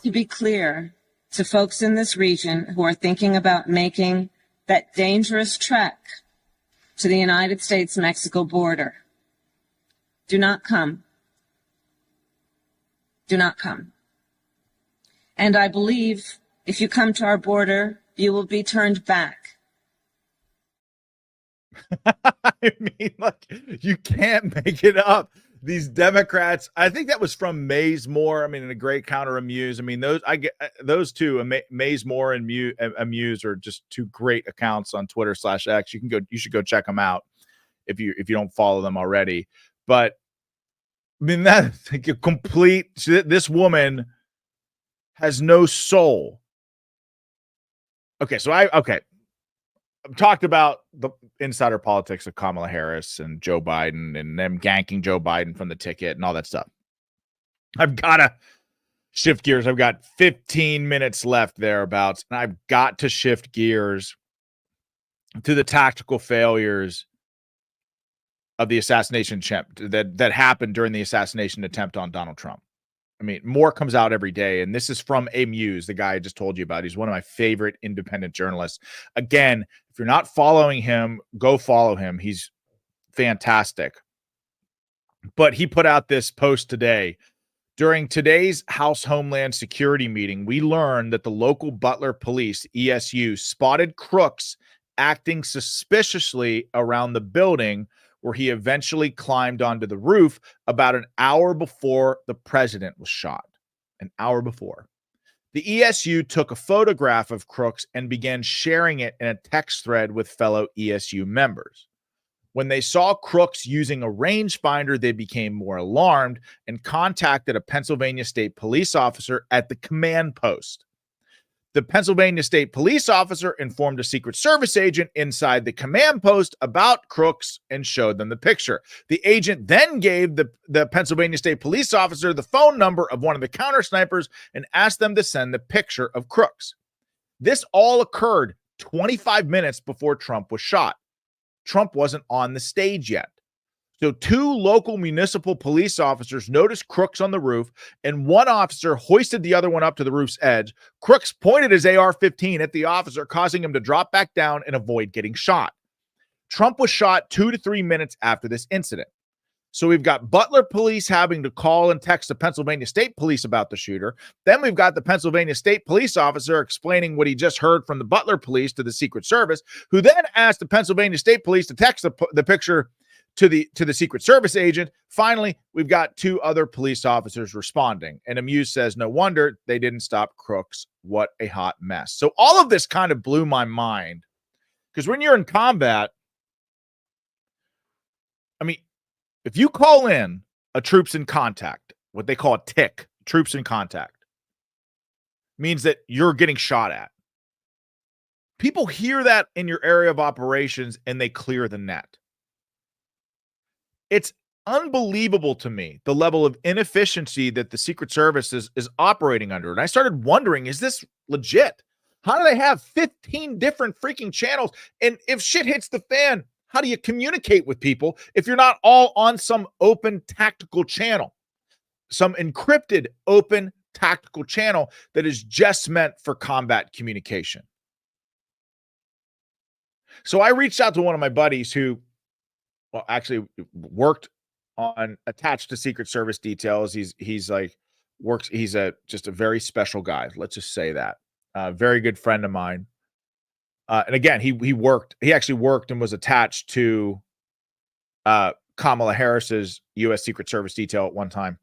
To be clear to folks in this region who are thinking about making that dangerous trek to the United States-Mexico border, do not come. Do not come. And I believe if you come to our border, you will be turned back.
I mean, look, you can't make it up. These Democrats, I think that was from Mays Moore. I mean, in a great counter Amuse. I mean, those two, Mays Moore and Amuse, are just two great accounts on Twitter/X. You should go check them out if you don't follow them already. But I mean, that's like a complete. This woman has no soul. Okay, so I've talked about the insider politics of Kamala Harris and Joe Biden and them ganking Joe Biden from the ticket and all that stuff. I've got to shift gears. I've got 15 minutes left thereabouts, and I've got to shift gears to the tactical failures of the assassination attempt that happened during the assassination attempt on Donald Trump. I mean, more comes out every day, and this is from Amuse, the guy I just told you about. He's one of my favorite independent journalists. Again, if you're not following him, go follow him. He's fantastic. But he put out this post today. During today's House Homeland Security meeting, we learned that the local Butler Police, ESU, spotted Crooks acting suspiciously around the building where he eventually climbed onto the roof about an hour before the president was shot. An hour before. The ESU took a photograph of Crooks and began sharing it in a text thread with fellow ESU members. When they saw Crooks using a rangefinder, they became more alarmed and contacted a Pennsylvania State police officer at the command post. The Pennsylvania State police officer informed a Secret Service agent inside the command post about Crooks and showed them the picture. The agent then gave the Pennsylvania State police officer the phone number of one of the counter snipers and asked them to send the picture of Crooks. This all occurred 25 minutes before Trump was shot. Trump wasn't on the stage yet. So two local municipal police officers noticed Crooks on the roof, and one officer hoisted the other one up to the roof's edge. Crooks pointed his AR-15 at the officer, causing him to drop back down and avoid getting shot. Trump was shot 2 to 3 minutes after this incident. So we've got Butler police having to call and text the Pennsylvania State police about the shooter. Then we've got the Pennsylvania State police officer explaining what he just heard from the Butler police to the Secret Service, who then asked the Pennsylvania State police to text the picture to the Secret Service agent. Finally, we've got two other police officers responding. And Amuse says, no wonder they didn't stop Crooks. What a hot mess. So all of this kind of blew my mind. Because when you're in combat, I mean, if you call in a troops in contact, what they call a TIC, troops in contact, means that you're getting shot at. People hear that in your area of operations and they clear the net. It's unbelievable to me, the level of inefficiency that the Secret Service is operating under. And I started wondering, is this legit? How do they have 15 different freaking channels? And if shit hits the fan, how do you communicate with people if you're not all on some open tactical channel? Some encrypted open tactical channel that is just meant for combat communication. So I reached out to one of my buddies who, well, actually worked on attached to Secret Service details. He's just a very special guy. Let's just say that. Very good friend of mine. And again, he actually worked and was attached to Kamala Harris's U.S. Secret Service detail at one time.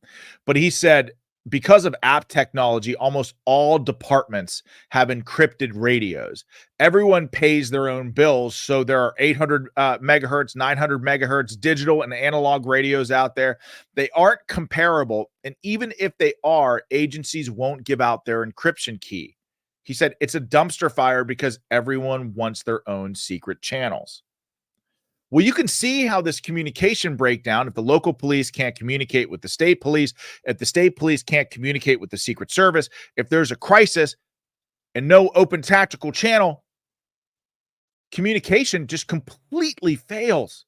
But he said, because of app technology, almost all departments have encrypted radios. Everyone pays their own bills. So there are 800 megahertz, 900 megahertz digital and analog radios out there. They aren't comparable. And even if they are, agencies won't give out their encryption key. He said it's a dumpster fire because everyone wants their own secret channels. Well, you can see how this communication breakdown, if the local police can't communicate with the state police, if the state police can't communicate with the Secret Service, if there's a crisis and no open tactical channel, communication just completely fails.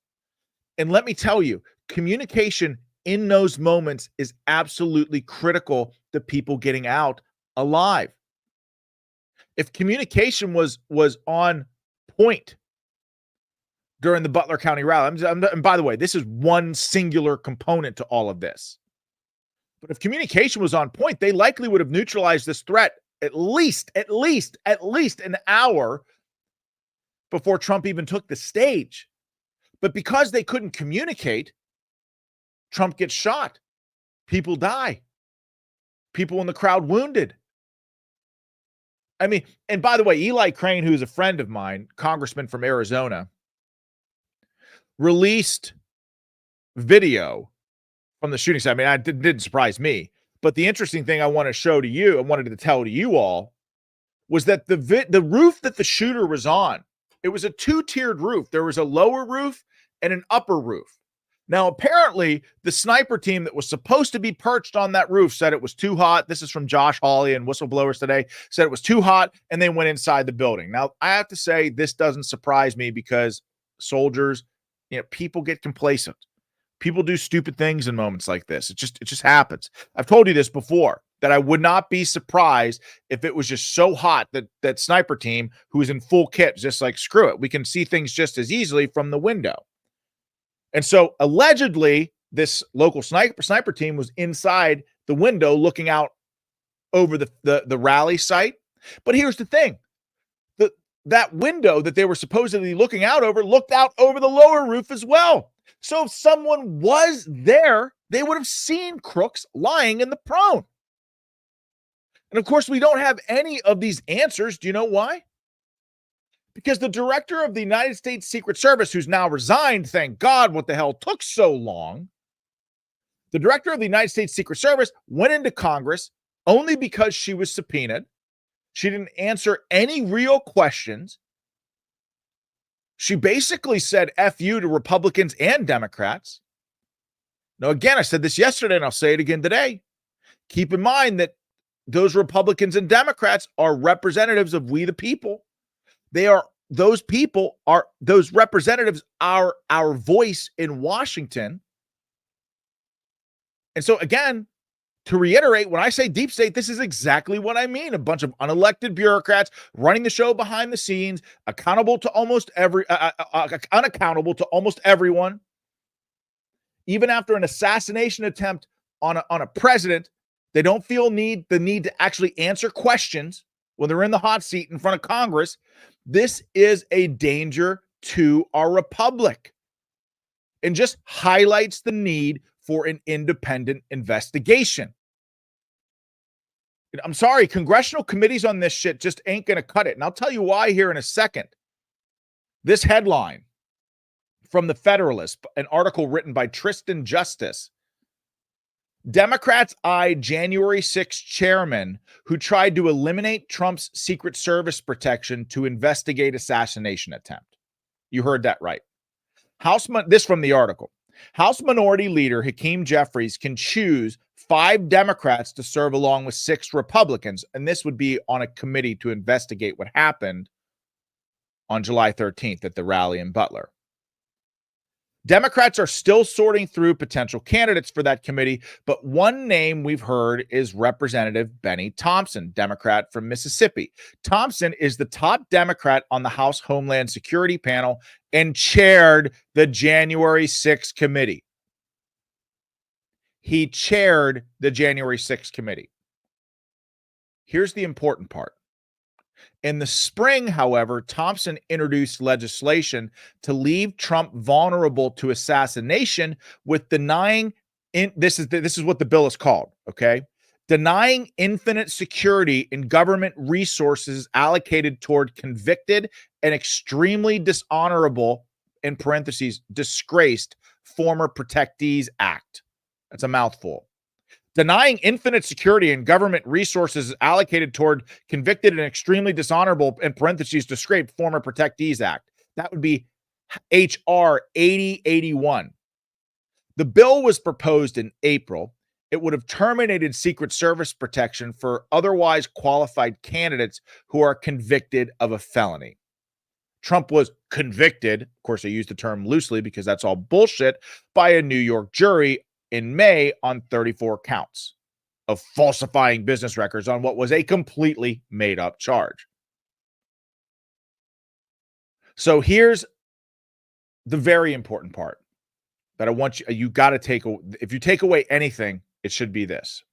And let me tell you, communication in those moments is absolutely critical to people getting out alive. If communication was on point during the Butler County rally. And by the way, this is one singular component to all of this. But if communication was on point, they likely would have neutralized this threat at least an hour before Trump even took the stage. But because they couldn't communicate, Trump gets shot. People die. People in the crowd wounded. I mean, and by the way, Eli Crane, who's a friend of mine, congressman from Arizona, released video from the shooting site. I mean, it didn't surprise me. But the interesting thing I want to show to you, I wanted to tell to you all, was that the roof that the shooter was on, it was a two-tiered roof. There was a lower roof and an upper roof. Now, apparently, the sniper team that was supposed to be perched on that roof said it was too hot. This is from Josh Hawley and Whistleblowers Today. Said it was too hot, and they went inside the building. Now, I have to say, this doesn't surprise me because soldiers, people get complacent. People do stupid things in moments like this. It just happens. I've told you this before, that I would not be surprised if it was just so hot that sniper team who is in full kit, just like, screw it. We can see things just as easily from the window. And so allegedly, this local sniper team was inside the window looking out over the rally site. But here's the thing. That window that they were supposedly looking out over looked out over the lower roof as well. So if someone was there, they would have seen Crooks lying in the prone. And of course, we don't have any of these answers. Do you know why? Because the director of the United States Secret Service, who's now resigned, thank God, what the hell took so long? The director of the United States Secret Service went into Congress only because she was subpoenaed. She didn't answer any real questions. She basically said F you to Republicans and Democrats. Now, again, I said this yesterday and I'll say it again today. Keep in mind that those Republicans and Democrats are representatives of we the people. Those representatives are our voice in Washington. And so again, to reiterate, when I say deep state, this is exactly what I mean. A bunch of unelected bureaucrats running the show behind the scenes, unaccountable to almost everyone. Even after an assassination attempt on a president, they don't feel the need to actually answer questions when they're in the hot seat in front of Congress. This is a danger to our republic and just highlights the need for an independent investigation. I'm sorry, congressional committees on this shit just ain't going to cut it. And I'll tell you why here in a second. This headline from the Federalist, an article written by Tristan Justice. Democrats eye January 6 chairman who tried to eliminate Trump's Secret Service protection to investigate assassination attempt. You heard that right. This from the article. House Minority Leader Hakeem Jeffries can choose 5 Democrats to serve along with 6 Republicans, and this would be on a committee to investigate what happened on July 13th at the rally in Butler. Democrats are still sorting through potential candidates for that committee, but one name we've heard is Representative Benny Thompson, Democrat from Mississippi. Thompson is the top Democrat on the House Homeland Security panel and chaired the January 6th committee. He chaired the January 6th committee. Here's the important part. In the spring, however, Thompson introduced legislation to leave Trump vulnerable to assassination with denying this is what the bill is called, okay? Denying infinite security in government resources allocated toward convicted and extremely dishonorable, in parentheses, disgraced former protectees act. That's a mouthful. Denying infinite security and government resources allocated toward convicted and extremely dishonorable, in parentheses, disgraced former protectees act. That would be HR 8081. The bill was proposed in April. It would have terminated Secret Service protection for otherwise qualified candidates who are convicted of a felony. Trump was convicted, of course, I use the term loosely because that's all bullshit, by a New York jury in May on 34 counts of falsifying business records on what was a completely made up charge. So here's the very important part that I want you got to take. If you take away anything, it should be this.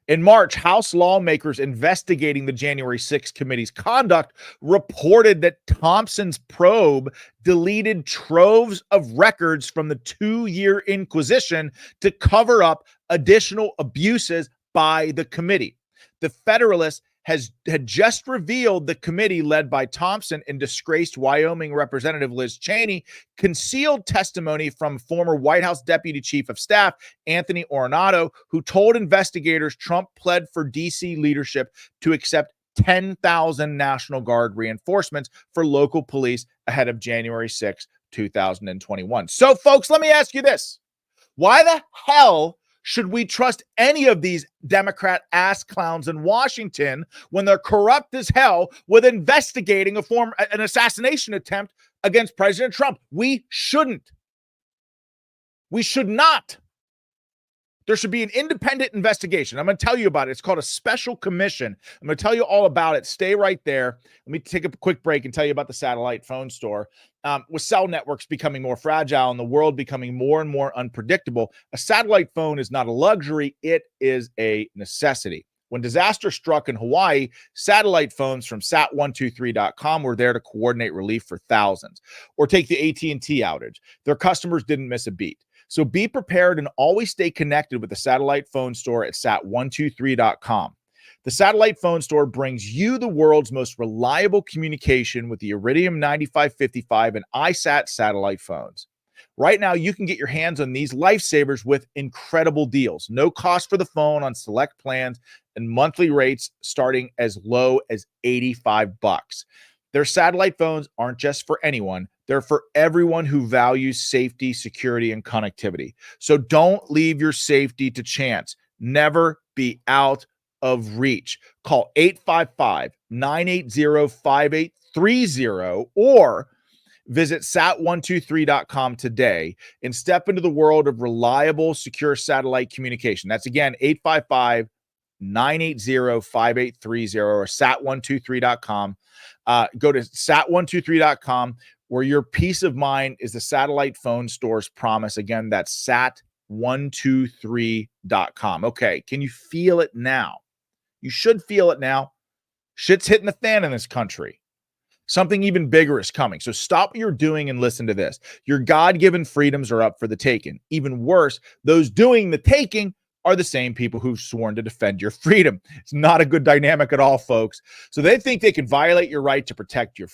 In March, House lawmakers investigating the January 6th committee's conduct reported that Thompson's probe deleted troves of records from the 2-year inquisition to cover up additional abuses by the committee. The Federalist had just revealed the committee led by Thompson and disgraced Wyoming Representative Liz Cheney concealed testimony from former White House Deputy Chief of Staff Anthony Ornato, who told investigators Trump pled for D.C. leadership to accept 10,000 National Guard reinforcements for local police ahead of January 6, 2021. So, folks, let me ask you this. Why the hell should we trust any of these Democrat ass clowns in Washington when they're corrupt as hell with investigating an assassination attempt against President Trump? We shouldn't. We should not. There should be an independent investigation. I'm going to tell you about it. It's called a special commission. I'm going to tell you all about it. Stay right there. Let me take a quick break and tell you about the satellite phone store. With cell networks becoming more fragile and the world becoming more and more unpredictable, a satellite phone is not a luxury. It is a necessity. When disaster struck in Hawaii, satellite phones from sat123.com were there to coordinate relief for thousands. Or take the AT&T outage. Their customers didn't miss a beat. So be prepared and always stay connected with the satellite phone store at sat123.com. The satellite phone store brings you the world's most reliable communication with the Iridium 9555 and iSat satellite phones. Right now, you can get your hands on these lifesavers with incredible deals. No cost for the phone on select plans and monthly rates starting as low as $85. Their satellite phones aren't just for anyone. They're for everyone who values safety, security, and connectivity. So don't leave your safety to chance. Never be out of reach. Call 855-980-5830 or visit sat123.com today and step into the world of reliable, secure satellite communication. That's again, 855-980-5830 or sat123.com. Go to sat123.com where your peace of mind is the satellite phone store's promise. Again, that's sat123.com. Okay, can you feel it now? You should feel it now. Shit's hitting the fan in this country. Something even bigger is coming. So stop what you're doing and listen to this. Your God-given freedoms are up for the taking. Even worse, those doing the taking are the same people who've sworn to defend your freedom. It's not a good dynamic at all, folks. So they think they can violate your right to protect your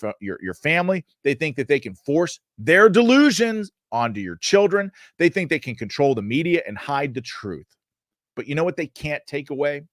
family. They think that they can force their delusions onto your children. They think they can control the media and hide the truth. But you know what they can't take away?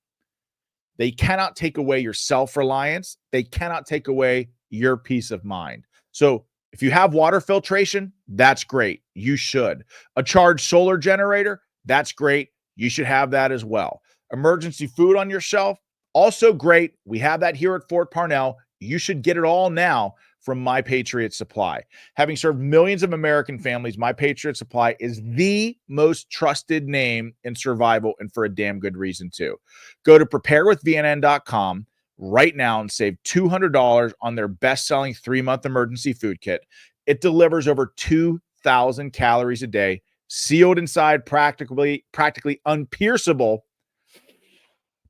They cannot take away your self-reliance. They cannot take away your peace of mind. So if you have water filtration, that's great. You should. A charged solar generator, that's great. You should have that as well. Emergency food on your shelf, also great. We have that here at Fort Parnell. You should get it all now from My Patriot Supply. Having served millions of American families, My Patriot Supply is the most trusted name in survival, and for a damn good reason too. Go to preparewithvnn.com right now and save $200 on their best-selling 3-month emergency food kit. It delivers over 2,000 calories a day, sealed inside practically unpierceable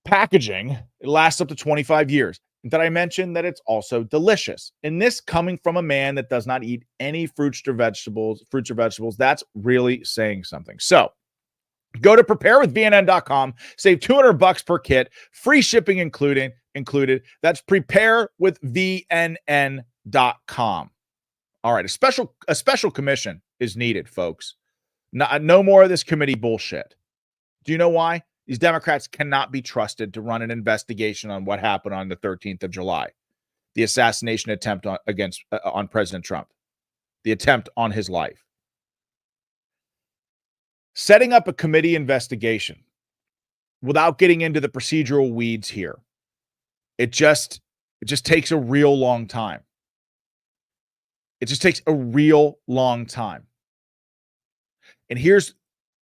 packaging. It lasts up to 25 years. that I mentioned that it's also delicious. And this coming from a man that does not eat any fruits or vegetables, that's really saying something. So go to preparewithvnn.com, save $200 per kit, free shipping included. That's preparewithvnn.com. All right, a special commission is needed, folks. No more of this committee bullshit. Do you know why? These Democrats cannot be trusted to run an investigation on what happened on the 13th of July, the assassination attempt on President Trump, the attempt on his life. Setting up a committee investigation without getting into the procedural weeds here, it just takes a real long time. It just takes a real long time. And here's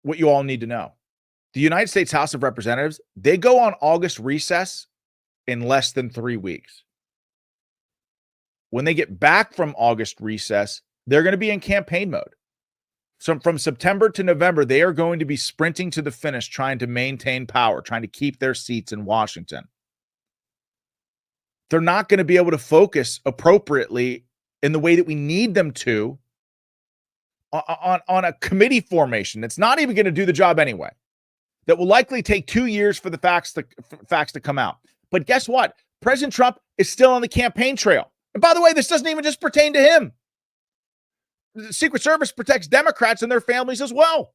what you all need to know. The United States House of Representatives, they go on August recess in less than 3 weeks. When they get back from August recess, they're going to be in campaign mode. So from September to November, they are going to be sprinting to the finish, trying to maintain power, trying to keep their seats in Washington. They're not going to be able to focus appropriately in the way that we need them to on a committee formation that's not even going to do the job anyway. That will likely take 2 years for the facts to come out. But guess what? President Trump is still on the campaign trail. And by the way, this doesn't even just pertain to him. The Secret Service protects Democrats and their families as well.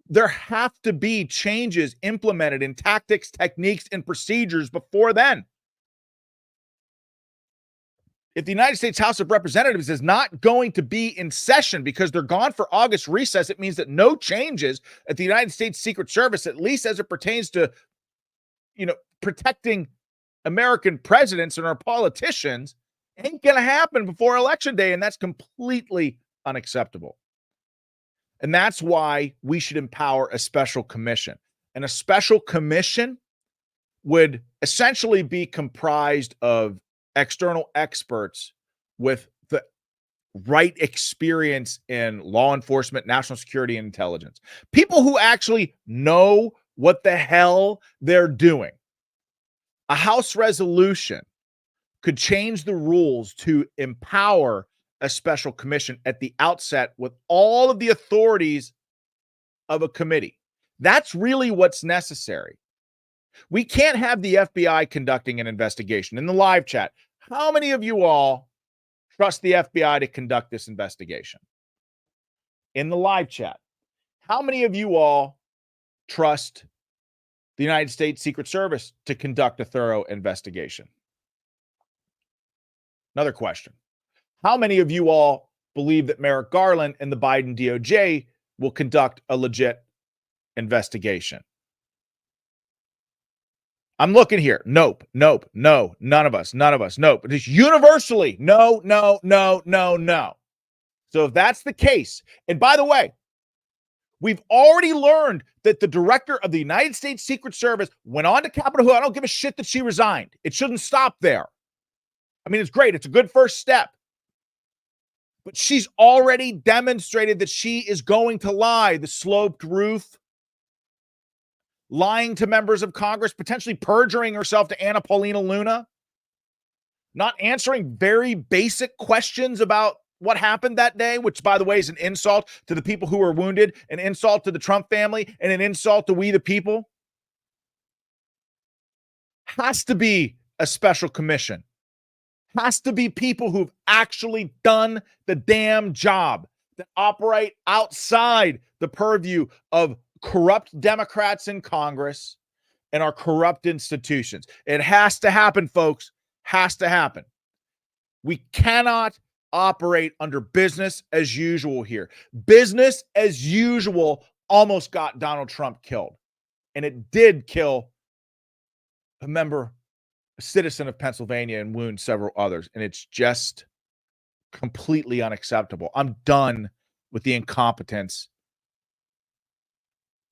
There have to be changes implemented in tactics, techniques, and procedures before then. If the United States House of Representatives is not going to be in session because they're gone for August recess, it means that no changes at the United States Secret Service, at least as it pertains to, protecting American presidents and our politicians, ain't going to happen before Election Day, and that's completely unacceptable. And that's why we should empower a special commission. And a special commission would essentially be comprised of external experts with the right experience in law enforcement, national security, and intelligence. People who actually know what the hell they're doing. A House resolution could change the rules to empower a special commission at the outset with all of the authorities of a committee. That's really what's necessary. We can't have the FBI conducting an investigation. In the live chat, how many of you all trust the FBI to conduct this investigation? In the live chat, how many of you all trust the United States Secret Service to conduct a thorough investigation? Another question. How many of you all believe that Merrick Garland and the Biden DOJ will conduct a legit investigation? I'm looking here. Nope, no, none of us, nope. Just universally, no. So if that's the case, and by the way, we've already learned that the director of the United States Secret Service went on to Capitol Hill. I don't give a shit that she resigned. It shouldn't stop there. I mean, it's great. It's a good first step. But she's already demonstrated that she is going to lie. The sloped roof, lying to members of Congress, potentially perjuring herself to Anna Paulina Luna, not answering very basic questions about what happened that day, which, by the way, is an insult to the people who were wounded, an insult to the Trump family, and an insult to we the people. Has to be a special commission. Has to be people who've actually done the damn job, that operate outside the purview of corrupt Democrats in Congress and our corrupt institutions. It has to happen, folks. Has to happen. We cannot operate under business as usual here. Business as usual almost got Donald Trump killed. And it did kill a citizen of Pennsylvania, and wound several others. And it's just completely unacceptable. I'm done with the incompetence,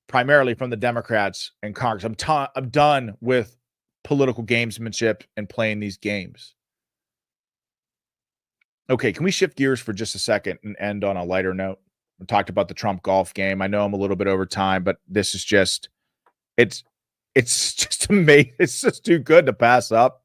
primarily from the Democrats and Congress. I'm done with political gamesmanship and playing these games. Okay, can we shift gears for just a second and end on a lighter note? We talked about the Trump golf game. I know I'm a little bit over time, but this is just, it's It's just amazing. It's just too good to pass up.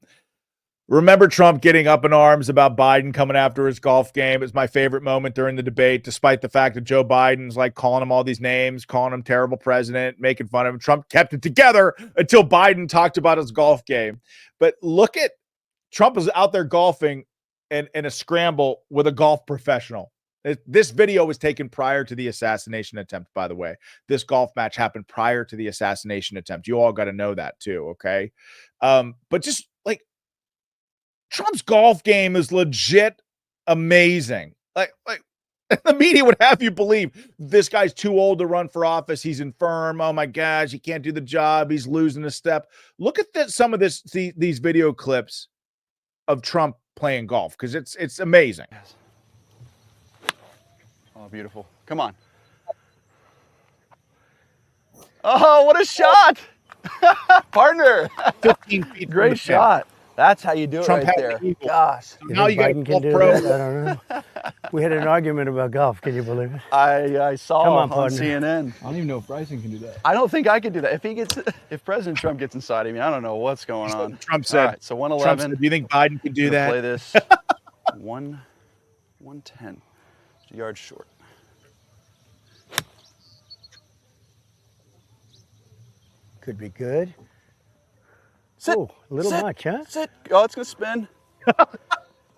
Remember Trump getting up in arms about Biden coming after his golf game. It's my favorite moment during the debate, despite the fact that Joe Biden's like calling him all these names, calling him terrible president, making fun of him. Trump kept it together until Biden talked about his golf game. But look at Trump is out there golfing in a scramble with a golf professional. This video was taken prior to the assassination attempt, by the way. This golf match happened prior to the assassination attempt. You all got to know that too, okay? But just like Trump's golf game is legit amazing. Like the media would have you believe this guy's too old to run for office. He's infirm. Oh my gosh, he can't do the job. He's losing a step. Look at some of these video clips of Trump playing golf because it's amazing.
Oh, beautiful. Come on. Oh, what a shot. Partner.
15 feet.
Great shot. That's how you do it
Trump
right there. Gosh.
Now you got
Biden can do
pro.
that? I don't know. We had an argument about golf. Can you believe it?
I saw
Come on,
on
partner.
CNN.
I don't even know if Bryson can do that.
I don't think I could do that. If President Trump gets inside of me, I don't know what's going on.
Trump said.
All right, so 111.
Do you think Biden can do that?
Play this 110. Just a yard short.
Could be good.
Sit.
Oh, a little
sit,
much, huh?
Sit. Oh, it's gonna spin.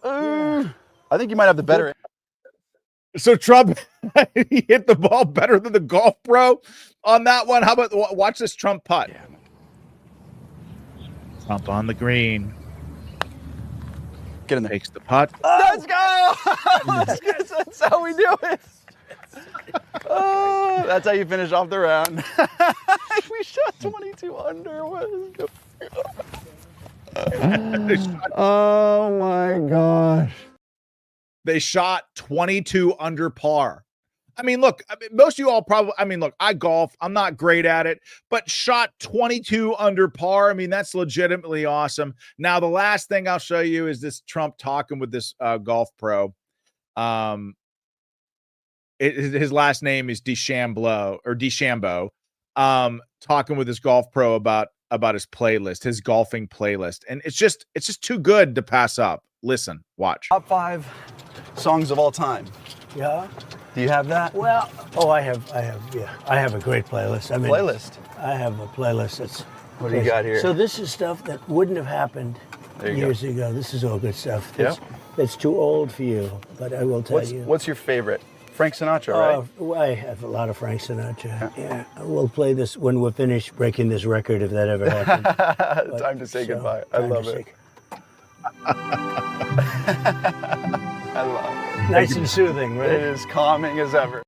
I think you might have the better.
So Trump, he hit the ball better than the golf pro on that one. How about watch this Trump putt?
Yeah.
Trump on the green.
Get in there.
Takes the putt.
Let's go! That's how we do it. Oh, that's how you finish off the round. We shot 22 under. Oh my gosh.
They shot 22 under par. I mean, look, most of you all probably, look, I golf. I'm not great at it, but shot 22 under par. I mean, that's legitimately awesome. Now, the last thing I'll show you is this Trump talking with this golf pro. His last name is DeChambeau, talking with his golf pro about his playlist, his golfing playlist. And it's just too good to pass up. Listen, watch.
Top 5 songs of all time.
Yeah.
Do you have that?
Well, I have a great playlist.
Playlist?
I have a playlist that's.
What do you got here?
So this is stuff that wouldn't have happened years ago. This is all good stuff. That's too old for you, but I will tell you.
What's your favorite? Frank Sinatra, right?
I have a lot of Frank Sinatra. Yeah. We'll play this when we're finished breaking this record, if that ever happens.
Time to say goodbye. I love it. I love it.
Nice and soothing, right?
It is calming as ever.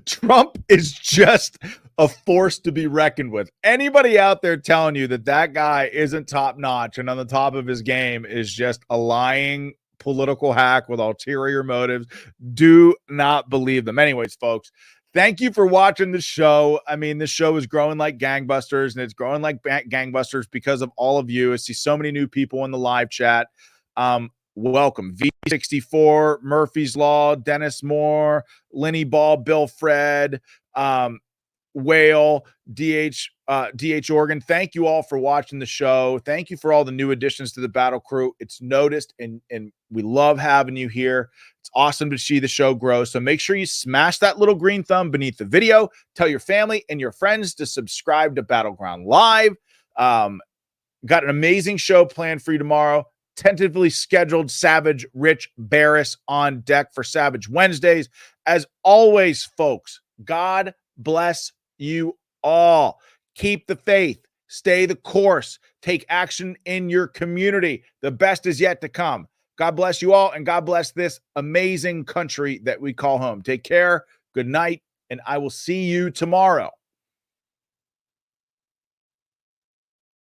Trump is just a force to be reckoned with. Anybody out there telling you that guy isn't top notch and on the top of his game is just a lying political hack with ulterior motives, do not believe them. Anyways, folks, thank you for watching the show. I mean, this show is growing like gangbusters, and it's growing like gangbusters because of all of you. I see so many new people in the live chat. Welcome. V64, Murphy's Law, Dennis Moore, Lenny Ball, Bill Fred, Whale, DH Oregon. Thank you all for watching the show. Thank you for all the new additions to the Battle Crew. It's noticed, and we love having you here. It's awesome to see the show grow. So make sure you smash that little green thumb beneath the video. Tell your family and your friends to subscribe to Battleground Live. Got an amazing show planned for you tomorrow. Tentatively scheduled Savage Rich Barris on deck for Savage Wednesdays. As always, folks, God bless you all. Keep the faith. Stay the course. Take action in your community. The best is yet to come. God bless you all, and God bless this amazing country that we call home. Take care. Good night, and I will see you tomorrow.